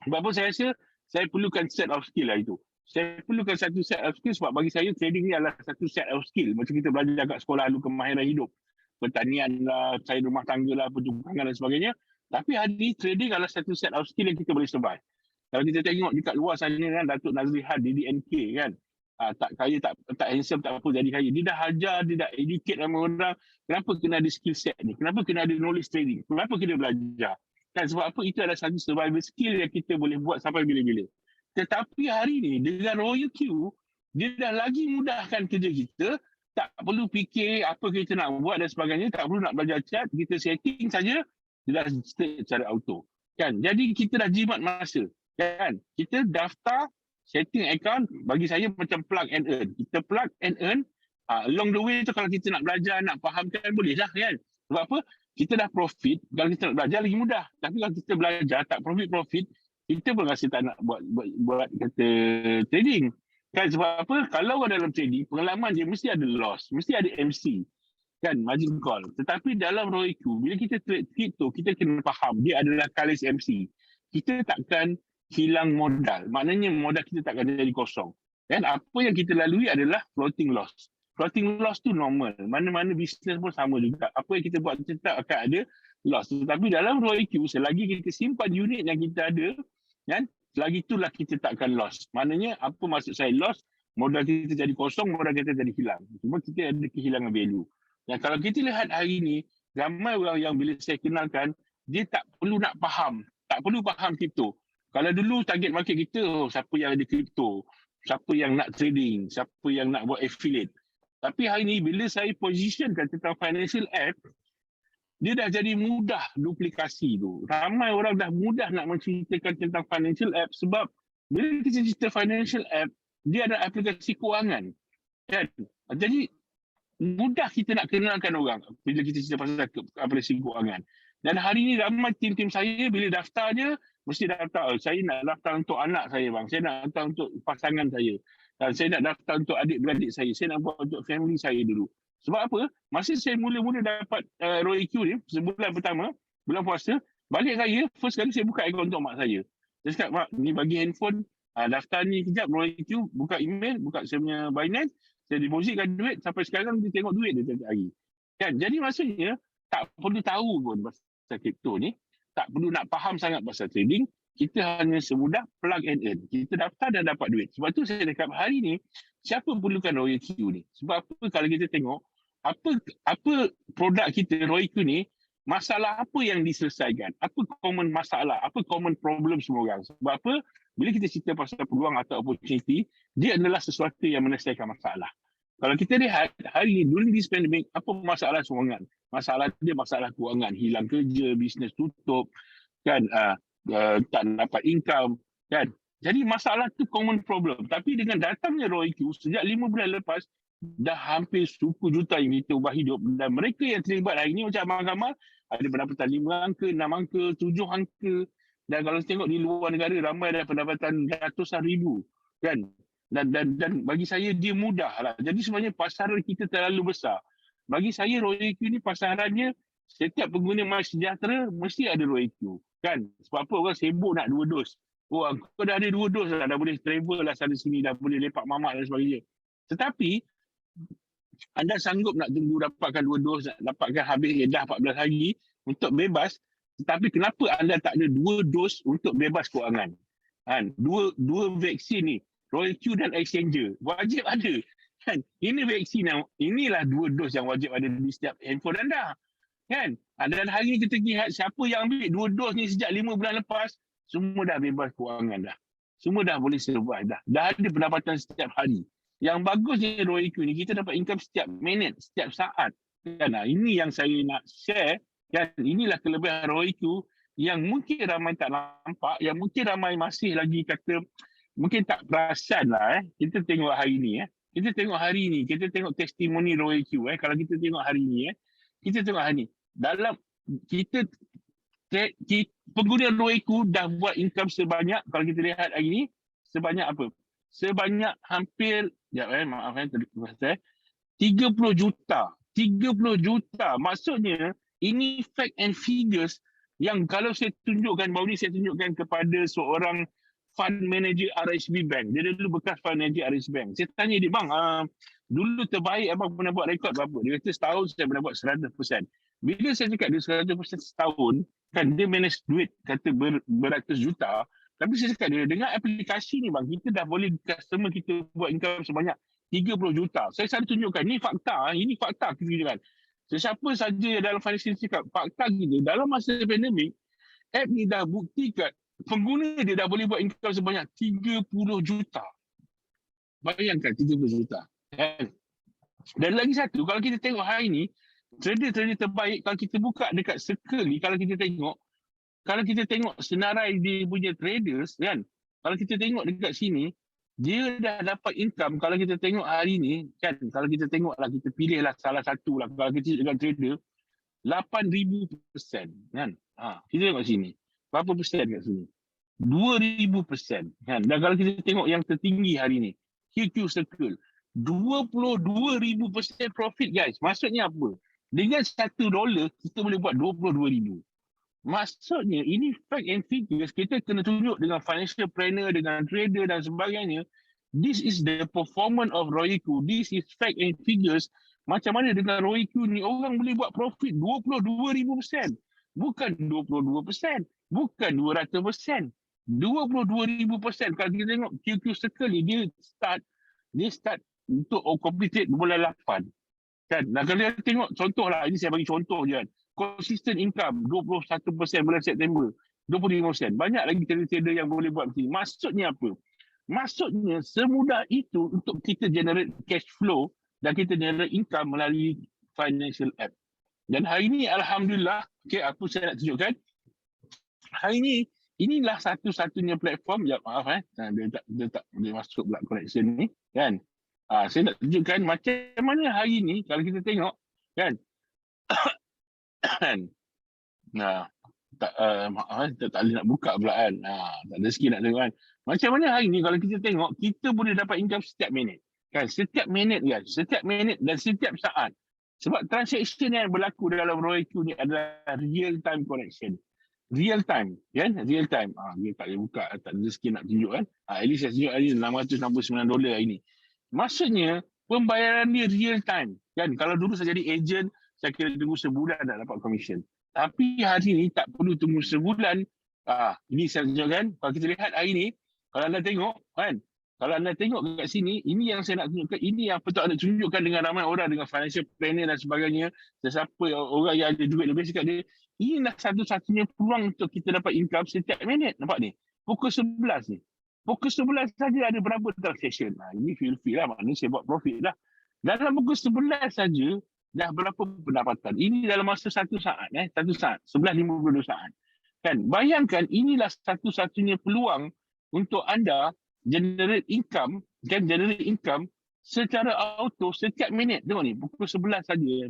Sebab apa saya rasa, saya perlukan set of skill lah itu. Saya perlukan satu set of skill sebab bagi saya trading ni adalah satu set of skill. Macam kita belajar kat sekolah dulu kemahiran hidup. Pertanian lah, cari rumah tangga lah, pertukangan dan sebagainya. Tapi hari ni trading adalah satu set of skill yang kita boleh survive. Kalau kita tengok dekat luar sana kan, Datuk Nazrihan, DDNK kan. Tak kaya, tak handsome, tak apa jadi kaya. Dia dah ajar, dia dah educate ramai orang. Kenapa kena ada skill set ni? Kenapa kena ada knowledge trading? Kenapa kena belajar? Kan sebab apa? Itu adalah satu survival skill yang kita boleh buat sampai bila-bila. Tetapi hari ni dengan ROIQ, dia dah lagi mudahkan kerja kita. Tak perlu fikir apa kita nak buat dan sebagainya. Tak perlu nak belajar chart. Kita setting saja, dia dah start secara auto. Kan? Jadi kita dah jimat masa. Kan? Kita daftar setting account, bagi saya macam plug and earn. Kita plug and earn. Along the way tu kalau kita nak belajar, nak fahamkan, boleh lah kan. Sebab apa? Kita dah profit, kalau kita nak belajar lagi mudah. Tapi kalau kita belajar tak profit, kita pun rasa tak nak buat kata trading. Kan sebab apa? Kalau orang dalam trading, pengalaman dia mesti ada loss, mesti ada MC. Kan, margin call. Tetapi dalam ROIQ, bila kita trade crypto, kita kena faham dia adalah kalis MC. Kita takkan hilang modal. Maknanya modal kita takkan jadi kosong. Dan apa yang kita lalui adalah floating loss. Floating loss tu normal. Mana-mana bisnes pun sama juga. Apa yang kita buat tetap akan ada loss. Tetapi dalam ROIQ, selagi kita simpan unit yang kita ada, kan, selagi itulah kita takkan loss. Maknanya apa maksud saya loss? Modal kita jadi kosong, modal kita jadi hilang. Cuma kita ada kehilangan value. Dan kalau kita lihat hari ni, ramai orang yang bila saya kenalkan, dia tak perlu nak faham. Tak perlu faham kripto. Kalau dulu target market kita, siapa yang ada kripto, siapa yang nak trading, siapa yang nak buat affiliate. Tapi hari ni bila saya positionkan tentang financial app, dia dah jadi mudah duplikasi tu. Ramai orang dah mudah nak menceritakan tentang financial app sebab bila kita cerita financial app, dia ada aplikasi kewangan. Kan? Jadi mudah kita nak kenalkan orang bila kita cerita pasal aplikasi kewangan. Dan hari ni ramai tim-tim saya bila daftar je, mesti daftar, saya nak daftar untuk anak saya bang, saya nak daftar untuk pasangan saya. Dan saya nak daftar untuk adik-beradik saya nak buat untuk family saya dulu. Sebab apa? Masa saya mula-mula dapat ROIQ ni, sebulan pertama, bulan puasa, balik raya, first kali saya buka akaun untuk mak saya. Saya cakap, mak, ni bagi handphone, daftar ni kejap, ROIQ, buka email, buka saya punya Binance, saya depositkan duit, sampai sekarang dia tengok duit dia tiap hari. Kan? Jadi maksudnya, tak perlu tahu pun pasal kripto ni, tak perlu nak faham sangat pasal trading, kita hanya semudah plug and earn. Kita daftar dan dapat duit. Sebab tu saya cakap hari ni, siapa perlukan ROIQ ni? Sebab apa kalau kita tengok, apa produk kita ROIQ ni, masalah apa yang diselesaikan? Apa common masalah? Apa common problem semua orang? Sebab apa? Bila kita cerita pasal peluang atau opportunity, dia adalah sesuatu yang menyelesaikan masalah. Kalau kita lihat, hari ini, during this pandemic, apa masalah semua orang? Masalah dia masalah kewangan. Hilang kerja, bisnes tutup, kan, tak dapat income, kan. Jadi masalah tu common problem. Tapi dengan datangnya ROIQ sejak 5 bulan lepas, dah hampir 10 juta yang kita ubah hidup. Dan mereka yang terlibat hari ini macam Abang Kamal, ada pendapatan 5 angka, 6 angka, 7 angka. Dan kalau tengok di luar negara, ramai ada pendapatan ratusan ribu, kan. Dan bagi saya dia mudah lah. Jadi sebenarnya pasaran kita terlalu besar. Bagi saya ROIQ ni pasarannya, setiap pengguna MySejahtera mesti ada ROIQ, kan. Sebab apa orang sibuk nak 2 dos. Oh, kau dah ada 2 dos lah, dah boleh travel lah sana sini, dah boleh lepak mamak dan sebagainya. Tetapi anda sanggup nak tunggu dapatkan 2 dos, nak dapatkan habis edah 14 hari untuk bebas. Tetapi kenapa anda tak ada 2 dos untuk bebas kewangan? Kan? Dua vaksin ni, ROIQ dan exchanger, wajib ada. Kan? Ini vaksin yang, inilah 2 dos yang wajib ada di setiap handphone anda. Kan? Dan hari ni kita lihat siapa yang ambil 2 dos ni sejak 5 bulan lepas, semua dah bebas kewangan dah. Semua dah boleh survive dah. Dah ada pendapatan setiap hari. Yang bagusnya ROIQ ni, kita dapat income setiap minit, setiap saat. Kan? Ini yang saya nak share. Kan? Inilah kelebihan ROIQ yang mungkin ramai tak nampak, yang mungkin ramai masih lagi kata, mungkin tak perasan lah. Kita tengok hari ni. Kita tengok hari ni, kita tengok testimoni ROIQ. Kalau kita tengok hari ni, kita tengok hari ni. Dalam kita pengguna ROIQ dah buat income sebanyak, kalau kita lihat hari ni, sebanyak apa? Sebanyak hampir, maaf tadi 30 juta. 30 juta. Maksudnya, ini fact and figures yang kalau saya tunjukkan, baru ni saya tunjukkan kepada seorang fund manager RHB Bank. Dia dulu bekas fund manager RHB Bank. Saya tanya dia, bang, dulu terbaik abang pernah buat rekod berapa? Dia kata setahun saya pernah buat 100%. Bila saya cakap dia 100% setahun, kan dia manage duit kata beratus juta. Tapi saya cakap dia, dengan aplikasi ni bang, kita dah boleh customer kita buat income sebanyak 30 juta. Saya selalu tunjukkan, ini fakta kita kan. Sesiapa saja dalam financial cakap, fakta kita dalam masa pandemik, app ni dah buktikan pengguna dia dah boleh buat income sebanyak 30 juta. Bayangkan 30 juta. Dan lagi satu, kalau kita tengok hari ni, trader-trader terbaik, kalau kita buka dekat circle ni, kalau kita tengok senarai dia punya traders, kan, kalau kita tengok dekat sini, dia dah dapat income, kalau kita tengok hari ni, kan, kalau kita tengok lah, kita pilih lah salah satu lah, kalau kita dengan trader, 8,000%, kan. Kita tengok sini, berapa persen kat sini? 2,000%, kan. Dan kalau kita tengok yang tertinggi hari ni, QQ Circle, 22,000% profit guys. Maksudnya apa? Dengan $1 kita boleh buat 22,000. Maksudnya ini fact and figures, kita kena tunjuk dengan financial planner, dengan trader dan sebagainya. This is the performance of ROIQ. This is fact and figures. Macam mana dengan ROIQ ni orang boleh buat profit 22,000%. Bukan 22%. Bukan 200%. 22,000%. Kalau kita tengok QQ Circle ni, dia start untuk completed bulan 8. Kan? Dan kalau kita tengok contoh lah, ini saya bagi contoh je kan. Consistent income 21% bulan September, 25%. Banyak lagi trader-trader yang boleh buat begini. Maksudnya apa? Maksudnya semudah itu untuk kita generate cash flow dan kita generate income melalui financial app. Dan hari ini alhamdulillah, apa saya nak tunjukkan? Hari ini inilah satu-satunya platform, maaf dia tak boleh masuk pula connection ni, kan? Saya nak tunjukkan macam mana hari ni kalau kita tengok, kan? Tak boleh nak buka pula kan. Tak ada sikit nak tengok kan. Macam mana hari ni kalau kita tengok, kita boleh dapat income setiap minit. Kan? Setiap minit guys. Setiap minit dan setiap saat. Sebab transaction yang berlaku dalam ROIQ ni adalah real time connection. Real time. Kan? Real time. Dia tak boleh buka. Tak ada sikit nak tunjuk kan. At least saya tunjuk hari ni $669 hari ni. Maksudnya, pembayaran dia real time. Kan? Kalau dulu saya jadi agent, saya kira tunggu sebulan nak dapat commission. Tapi hari ni tak perlu tunggu sebulan. Ini saya tunjukkan. Kalau kita lihat hari ni, kalau anda tengok, kan? Kalau anda tengok kat sini, ini yang saya nak tunjukkan. Ini yang betul anda tunjukkan dengan ramai orang, dengan financial planner dan sebagainya. Sesiapa orang yang ada duit lebih cakap dia, inilah satu-satunya peluang untuk kita dapat income setiap minit. Nampak ni? Pukul 11 ni. Pukul 11 saja ada berapa transaction. Ini feel-feel lah. Maknanya saya buat profit lah. Dalam pukul 11 saja, dah berapa pendapatan. Ini dalam masa 1 saat. 1 saat. 11.52 saat. Kan? Bayangkan inilah satu-satunya peluang untuk anda generate income secara auto setiap minit. Tengok ni, pukul 11 saja.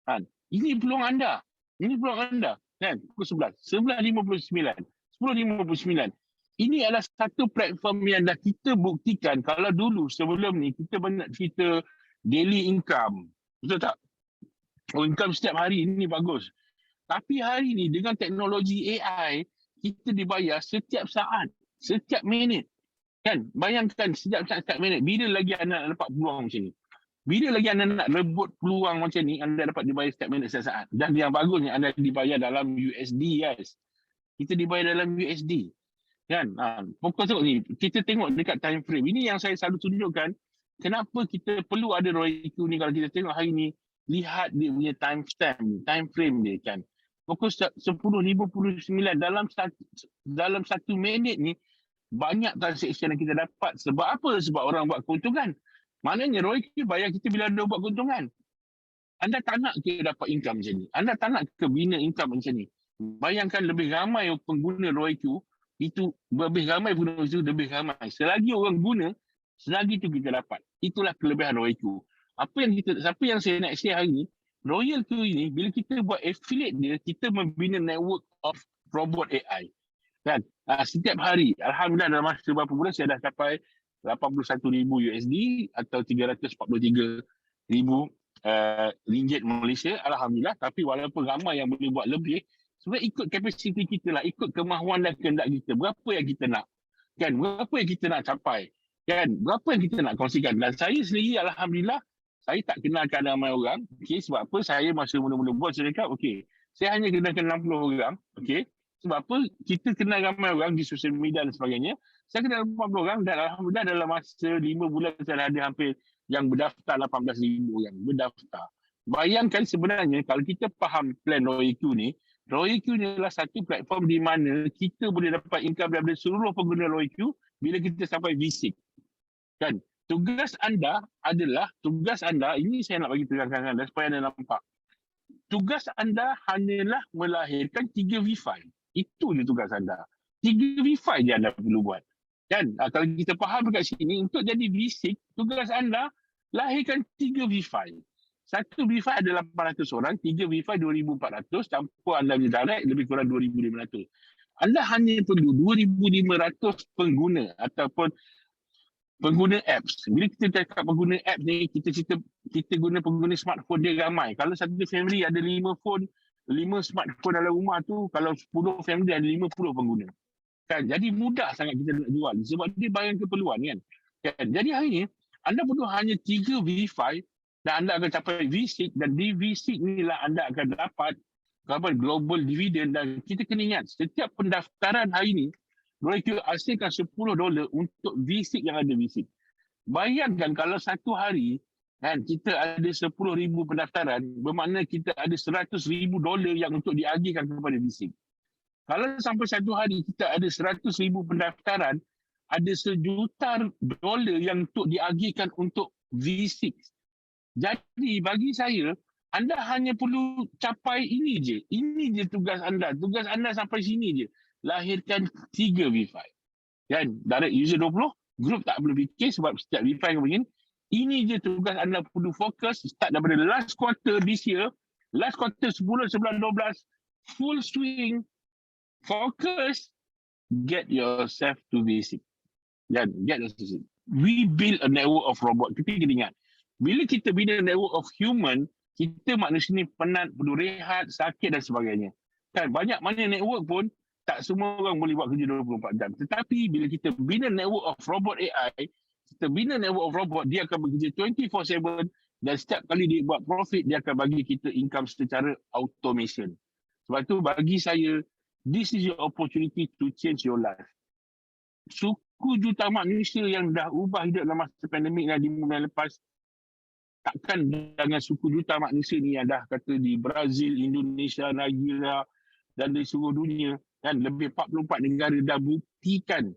Kan? Ini peluang anda. Kan? Pukul 11. 11.59. 10.59. Ini adalah satu platform yang dah kita buktikan. Kalau dulu sebelum ni kita banyak cerita daily income. Betul tak? Oh, income setiap hari ini bagus. Tapi hari ni dengan teknologi AI, kita dibayar setiap saat, setiap minit. Kan? Bayangkan setiap saat, setiap minit. Bila lagi anda nak dapat peluang macam ni? Bila lagi anda nak rebut peluang macam ni, anda dapat dibayar setiap minit, setiap saat. Dan yang bagusnya, anda dibayar dalam USD, guys. Kita dibayar dalam USD. Kan? Fokus tengok ni. Kita tengok dekat time frame. Ini yang saya selalu tunjukkan. Kenapa kita perlu ada ROIQ ni kalau kita tengok hari ni. Lihat dia punya time frame dia kan. Fokus 10.59 dalam satu minit ni banyak transaction yang kita dapat. Sebab apa? Sebab orang buat keuntungan. Maknanya ROIQ bayar kita bila ada buat keuntungan. Anda tak nak ke dapat income macam ni? Anda tak nak ke bina income macam ni? Bayangkan lebih ramai pengguna ROIQ itu lebih ramai pengguna itu lebih ramai. Selagi orang guna, selagi itu kita dapat. Itulah kelebihan ROIQ. Siapa yang saya nak share hari ni, ROIQ ini bila kita buat affiliate dia, kita membina network of robot AI. Kan? Setiap hari, alhamdulillah dalam masa beberapa bulan saya dah capai 81,000 USD atau 343,000 ringgit Malaysia. Alhamdulillah. Tapi walaupun ramai yang boleh buat lebih, sebenarnya ikut kapasiti kita lah, ikut kemahuan dan kehendak kita. Berapa yang kita nak? Kan? Berapa yang kita nak capai? Kan? Berapa yang kita nak kongsikan? Dan saya sendiri alhamdulillah saya tak kenalkan ramai orang. Okey, sebab apa? Saya masa mula-mula buat saya cakap, okey, saya hanya kenalkan 60 orang. Okey. Sebab apa? Kita kenal ramai orang di sosial media dan sebagainya. Saya kenal 40 orang dan alhamdulillah dalam masa 5 bulan saya ada hampir yang berdaftar 18,000 yang berdaftar. Bayangkan sebenarnya kalau kita faham plan ROIQ ni adalah satu platform di mana kita boleh dapat income daripada seluruh pengguna ROIQ bila kita sampai V6. Kan? Tugas anda, ini saya nak bagi tekankan anda supaya anda nampak. Tugas anda hanyalah melahirkan 3 V5. Itu je tugas anda. 3 V5 je anda perlu buat. Kan? Kalau kita faham dekat sini, untuk jadi V6, tugas anda lahirkan 3 V5. Satu V5 adalah 800 orang, 3 V5 2,400, tanpa anda punya direct lebih kurang 2,500. Anda hanya perlu 2,500 pengguna ataupun pengguna apps. Bila kita cakap pengguna apps ni, kita guna pengguna smartphone dia ramai. Kalau satu family ada 5 smartphone dalam rumah tu, kalau 10 family ada 50 pengguna. Kan? Jadi mudah sangat kita nak jual sebab dia bayang keperluan kan. Jadi hari ni anda perlu hanya 3 V5 dan anda akan capai V6 dan di V6 inilah anda akan dapat global dividend. Dan kita kena ingat setiap pendaftaran hari ni ROIQ hasilkan $10 untuk V6 yang ada V6. Bayangkan kalau satu hari kan, kita ada 10,000 pendaftaran, bermakna kita ada $100,000 yang untuk diagihkan kepada V6. Kalau sampai satu hari kita ada 100,000 pendaftaran, ada $1,000,000 yang untuk diagihkan untuk V6. Jadi bagi saya, anda hanya perlu capai ini je. Ini je tugas anda. Tugas anda sampai sini je. Lahirkan 3 V5. Kan? Direct user 20, group tak perlu fikir sebab setiap V5 yang begini. Ini je tugas anda perlu fokus. Start daripada last quarter this year. Last quarter 10, 11, 12. Full swing. Fokus. Get yourself to V6. Dan get yourself. We build a network of robot. Kita kena ingat. Bila kita bina network of human, kita manusia ni penat, perlu rehat, sakit dan sebagainya. Kan? Banyak mana network pun, tak semua orang boleh buat kerja 24 jam. Tetapi bila kita bina network of robot AI, kita bina network of robot, dia akan bekerja 24/7 dan setiap kali dia buat profit, dia akan bagi kita income secara automation. Sebab tu bagi saya, this is your opportunity to change your life. Suku juta manusia yang dah ubah hidup dalam masa pandemik dan 5 bulan lepas, takkan dengan suku juta manusia ni yang dah kata di Brazil, Indonesia, Nigeria dan di seluruh dunia, kan, lebih 44 negara dah buktikan,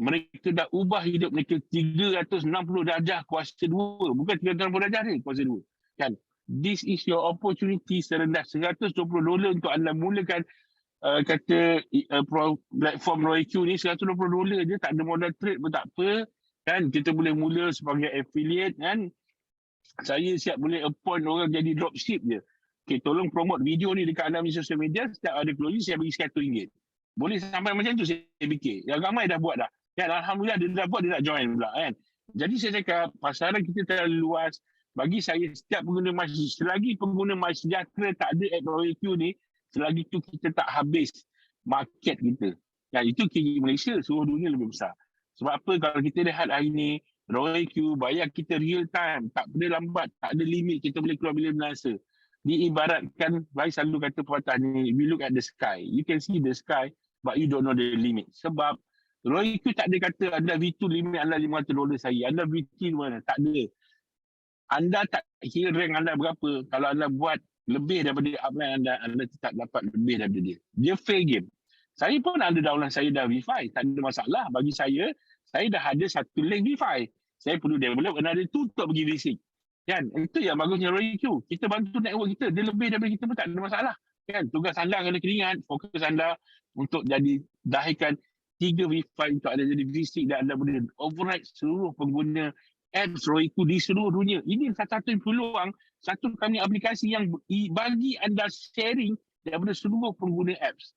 mereka dah ubah hidup mereka 360 darjah kuasa 2, bukan 360 darjah ni kuasa 2, kan. This is your opportunity serendah $120 untuk anda mulakan kata platform ROIQ ni $120 je, tak ada modal trade pun tak apa kan. Kita boleh mula sebagai affiliate kan. Saya siap boleh appoint orang jadi dropship je. Okay, tolong promote video ni dekat anda punya social media. Setiap ada closing saya bagi RM100. Boleh sampai macam tu saya fikir. Yang ramai dah buat dah. Kan, alhamdulillah dia dah buat, dia nak join pula kan. Jadi saya cakap pasaran kita terlalu luas. Bagi saya setiap pengguna selagi pengguna MySejahtera tak ada app ROIQ ni, selagi tu kita tak habis market kita. Ya, itu KG Malaysia, seluruh dunia lebih besar. Sebab apa, kalau kita lihat hari ni, ROIQ bayar kita real time, tak boleh lambat, tak ada limit, kita boleh keluar bila masa. Diibaratkan, saya selalu kata pepatah ni, we look at the sky. You can see the sky, but you don't know the limit. Sebab ROIQ tak ada kata anda V2 limit anda $500 saya, anda V3 mana, tak ada. Anda tak kira rank anda berapa, kalau anda buat lebih daripada upline anda tetap dapat lebih daripada dia. Dia fair game. Saya pun ada downline saya dah V5, tak ada masalah. Bagi saya dah ada satu link V5. Saya perlu develop another tu untuk pergi V6. Kan? Itu yang bagusnya ROIQ. Kita bantu network kita, dia lebih daripada kita pun tak ada masalah. Kan? Tugas anda kena ingat, fokus anda untuk jadi dahirkan 3 V5 untuk anda jadi V6 dan anda boleh override seluruh pengguna apps ROIQ di seluruh dunia. Ini satu peluang, satu kami aplikasi yang bagi anda sharing daripada seluruh pengguna apps.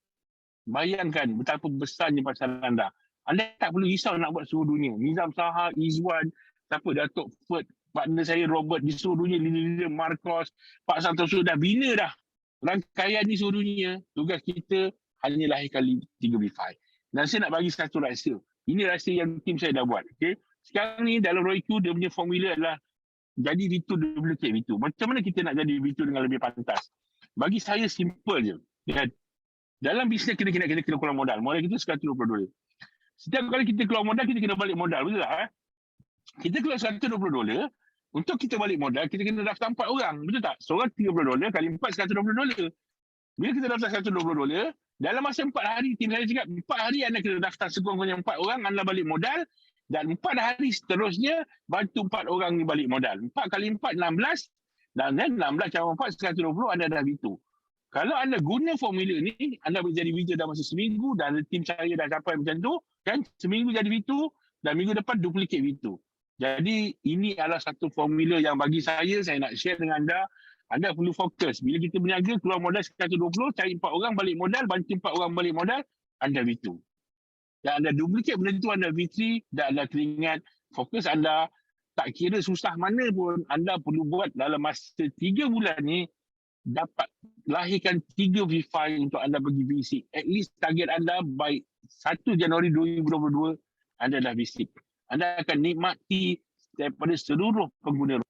Bayangkan betapa besarnya pasaran anda. Anda tak perlu risau nak buat seluruh dunia. Nizam Saha, Izwan, siapa, Datuk Ferd, partner saya Robert di seluruh dunia, Lila Marcos, Pak Santoso dah bina dah rangkaian di seluruh dunia. Tugas kita hanya lahirkan 3 V5. Dan saya nak bagi satu rahsia. Ini rahsia yang tim saya dah buat. Okay? Sekarang ni dalam ROIQ dia punya formula adalah jadi V2 duplicate V2. Macam mana kita nak jadi V2 dengan lebih pantas? Bagi saya simple je. Ya. Dalam bisnes kita kena keluar modal. Modal kita $120. Setiap kali kita keluar modal, kita kena balik modal. Betul tak? Kita keluar $120. Untuk kita balik modal, kita kena daftar 4 orang. Betul tak? Seorang $30 kali 4 $120. Bila kita daftar $120, dalam masa 4 hari, tim saya cakap 4 hari anda kena daftar sekurang-kurangnya 4 orang, anda balik modal. Dan 4 hari seterusnya, bantu 4 orang ni balik modal. 4 kali 4, 16. Dan 16 campur 4, 120, anda dah V2. Kalau anda guna formula ni, anda boleh jadi V2 dalam masa seminggu dan tim saya dah capai macam tu. Kan? Seminggu jadi V2 dan minggu depan duplicate V2. Jadi ini adalah satu formula yang bagi saya nak share dengan anda. Anda perlu fokus. Bila kita berniaga, keluar modal 120, cari 4 orang balik modal, bantu 4 orang balik modal, anda V2. Dan anda duplicate benda tu, anda V3 dan anda keringat fokus anda. Tak kira susah mana pun, anda perlu buat dalam masa 3 bulan ni, dapat lahirkan 3 V5 untuk anda pergi V6. At least target anda by 1 Januari 2022, anda dah V6. Anda akan nikmati daripada seluruh pengguna.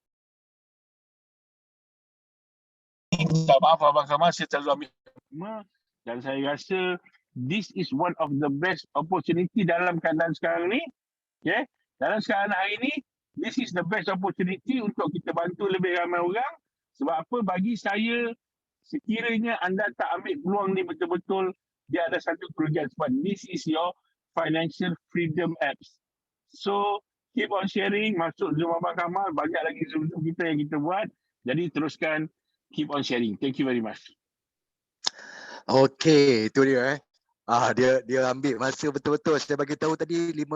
Maaf Abang Kamal, saya terlalu ambil dan saya rasa this is one of the best opportunity dalam keadaan sekarang ni. Okay? Dalam sekarang hari ni, this is the best opportunity untuk kita bantu lebih ramai orang. Sebab apa? Bagi saya, sekiranya anda tak ambil peluang ni betul-betul, dia ada satu kerugian. Sebab this is your financial freedom apps. So, keep on sharing, masuk Zoom Abang Kamal, banyak lagi Zoom kita yang kita buat. Jadi teruskan, keep on sharing. Thank you very much. Okey, itu dia dia ambil masa betul-betul. Saya bagi tahu tadi 15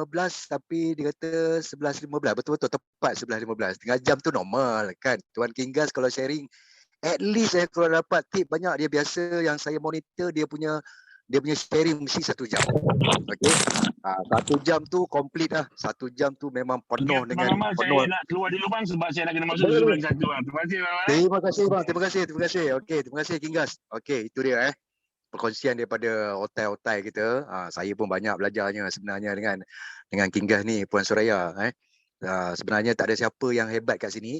tapi dia kata 11.15. Betul-betul tepat 11.15. Tengah jam tu normal kan. Tuan Kinggas kalau sharing at least saya kalau dapat tip banyak. Dia biasa yang saya monitor dia punya sharing mesti 1 jam. Okey. 1 jam tu complete lah. 1 jam tu memang penuh dengan penuh. Saya nak keluar di lubang sebab saya nak kena masuk Zoom lagi satu. Terima kasih bang. Terima kasih bang. Terima kasih. Okey, terima kasih Kinggas. Okey, itu dia perkongsian daripada otai-otai kita. Saya pun banyak belajarnya sebenarnya dengan Kinggas ni, Puan Suraya. Sebenarnya tak ada siapa yang hebat kat sini.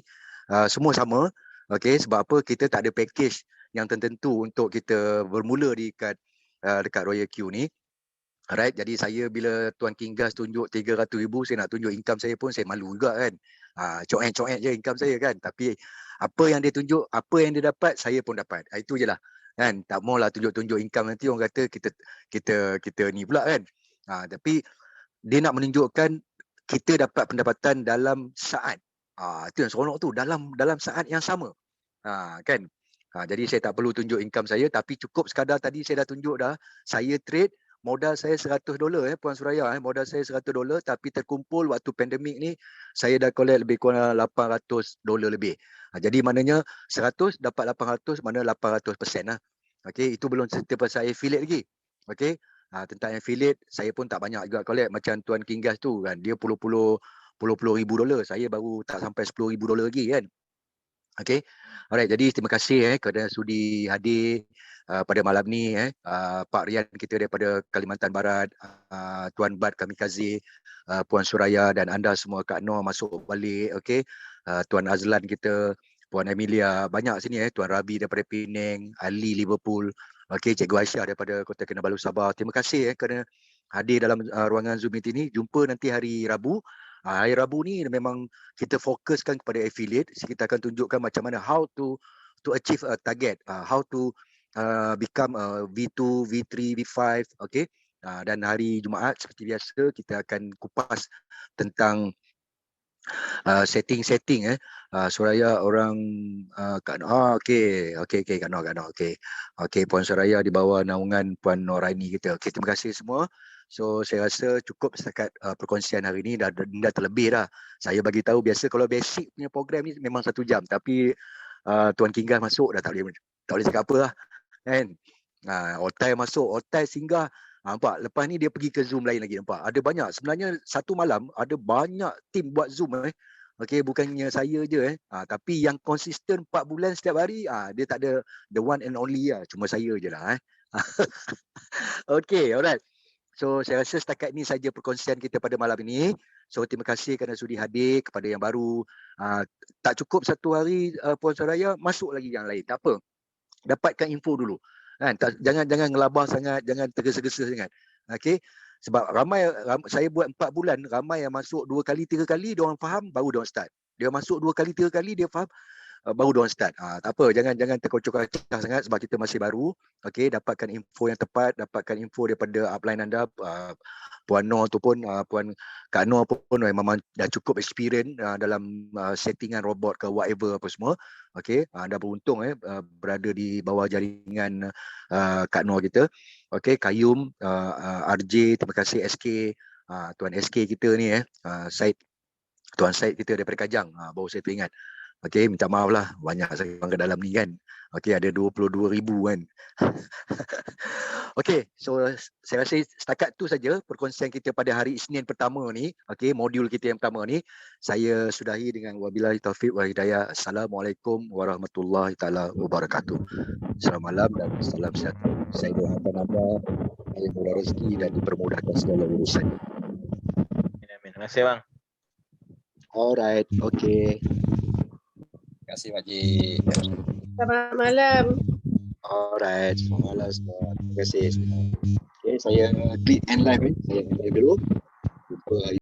Semua sama. Okey, sebab apa? Kita tak ada package yang tertentu untuk kita bermula dekat ROIQ ni. Alright, jadi saya bila Tuan Kinggas tunjuk 300,000, saya nak tunjuk income saya pun saya malu juga kan. Coek-coek je income saya kan. Tapi apa yang dia tunjuk, apa yang dia dapat, saya pun dapat. Itu je lah. Kan, tak maulah tunjuk-tunjuk income nanti orang kata kita ni pula kan. Tapi dia nak menunjukkan kita dapat pendapatan dalam saat. Itu yang seronok tu, dalam saat yang sama. Kan. Jadi saya tak perlu tunjuk income saya, tapi cukup sekadar tadi saya dah tunjuk dah. Saya trade, modal saya $100 Puan Suraya, modal saya $100, tapi terkumpul waktu pandemik ni saya dah collect lebih kurang $800 lebih. Jadi maknanya 100 dapat 800, mana 800% lah. Okey, itu belum cerita pasal affiliate lagi. Okey. Tentang affiliate saya pun tak banyak juga collect macam Tuan Kinggas tu kan, dia puluh ribu dolar, saya baru tak sampai $10,000 lagi kan. Okey. Alright, jadi terima kasih kerana sudi hadir pada malam ni Pak Rian kita daripada Kalimantan Barat, Tuan Bad Kamikaze, Puan Suraya dan anda semua, Kak Noor masuk balik, okey. Tuan Azlan kita, Puan Emilia, banyak sini Tuan Rabi daripada Penang, Ali Liverpool, okey, Cikgu Aisyah daripada Kota Kinabalu Sabah. Terima kasih kerana hadir dalam ruangan Zoom meeting ni. Jumpa nanti hari Rabu. Hari Rabu ni memang kita fokuskan kepada affiliate. Kita akan tunjukkan macam mana how to achieve a target, how to become V2, V3, V5, okay. Dan hari Jumaat seperti biasa kita akan kupas tentang setting Suraya orang Kak Noor, okey Kak Noor, okey Puan Suraya di bawah naungan Puan Noraini kita. Okey, terima kasih semua. So saya rasa cukup setakat perkongsian hari ini, dah terlebih dah. Saya bagi tahu biasa kalau basic punya program ni memang 1 jam, tapi Tuan Kinggas masuk dah tak boleh cakap apa lah kan. Otai masuk, Otai singgah. Nampak, lepas ni dia pergi ke Zoom lain lagi, nampak. Ada banyak, sebenarnya satu malam ada banyak tim buat Zoom Okey, bukannya saya je tapi yang konsisten 4 bulan setiap hari, dia tak ada the one and only cuma saya je lah Okey, alright. So saya rasa setakat ni saja perkongsian kita pada malam ini. So terima kasih kerana sudi hadir. Kepada yang baru, tak cukup 1 hari Puan Suraya, masuk lagi yang lain, tak apa. Dapatkan info dulu. Kan, jangan ngelabah sangat, jangan tergesa-gesa sangat. Okey. Sebab ramai saya buat 4 bulan, ramai yang masuk 2 kali 3 kali dia orang faham, baru dia orang start. Dia masuk 2 kali 3 kali dia faham, baru dia orang start. Tak apa, jangan terkocok-kocok sangat sebab kita masih baru. Okey, dapatkan info yang tepat, dapatkan info daripada upline anda, Puan Noor ataupun Puan Kak Noor pun memang dah cukup experience dalam settingan robot ke whatever apa semua. Okey, anda beruntung berada di bawah jaringan Kak Noor kita. Okey, Kayum, RJ, terima kasih SK, Tuan SK kita ni Syed, Tuan Syed kita daripada Kajang, baru saya teringat. Okey, minta maaf lah, banyak saya orang ke dalam ni kan. Okey, ada 22,000 kan. Okey, so saya rasa setakat tu saja perkongsian kita pada hari Isnin pertama ni. Okey, modul kita yang pertama ni. Saya sudahi dengan wabillahi taufiq wal hidayah. Assalamualaikum warahmatullahi taala wabarakatuh. Selamat malam dan salam sejahtera. Saya doakan anda murah rezeki dan dipermudahkan segala urusan. Amin. Terima kasih bang. Alright, okey. Terima kasih Pak Ji. Selamat malam. Alright, selamat malam semua. Terima kasih. Okay, saya click end live Saya end live dulu.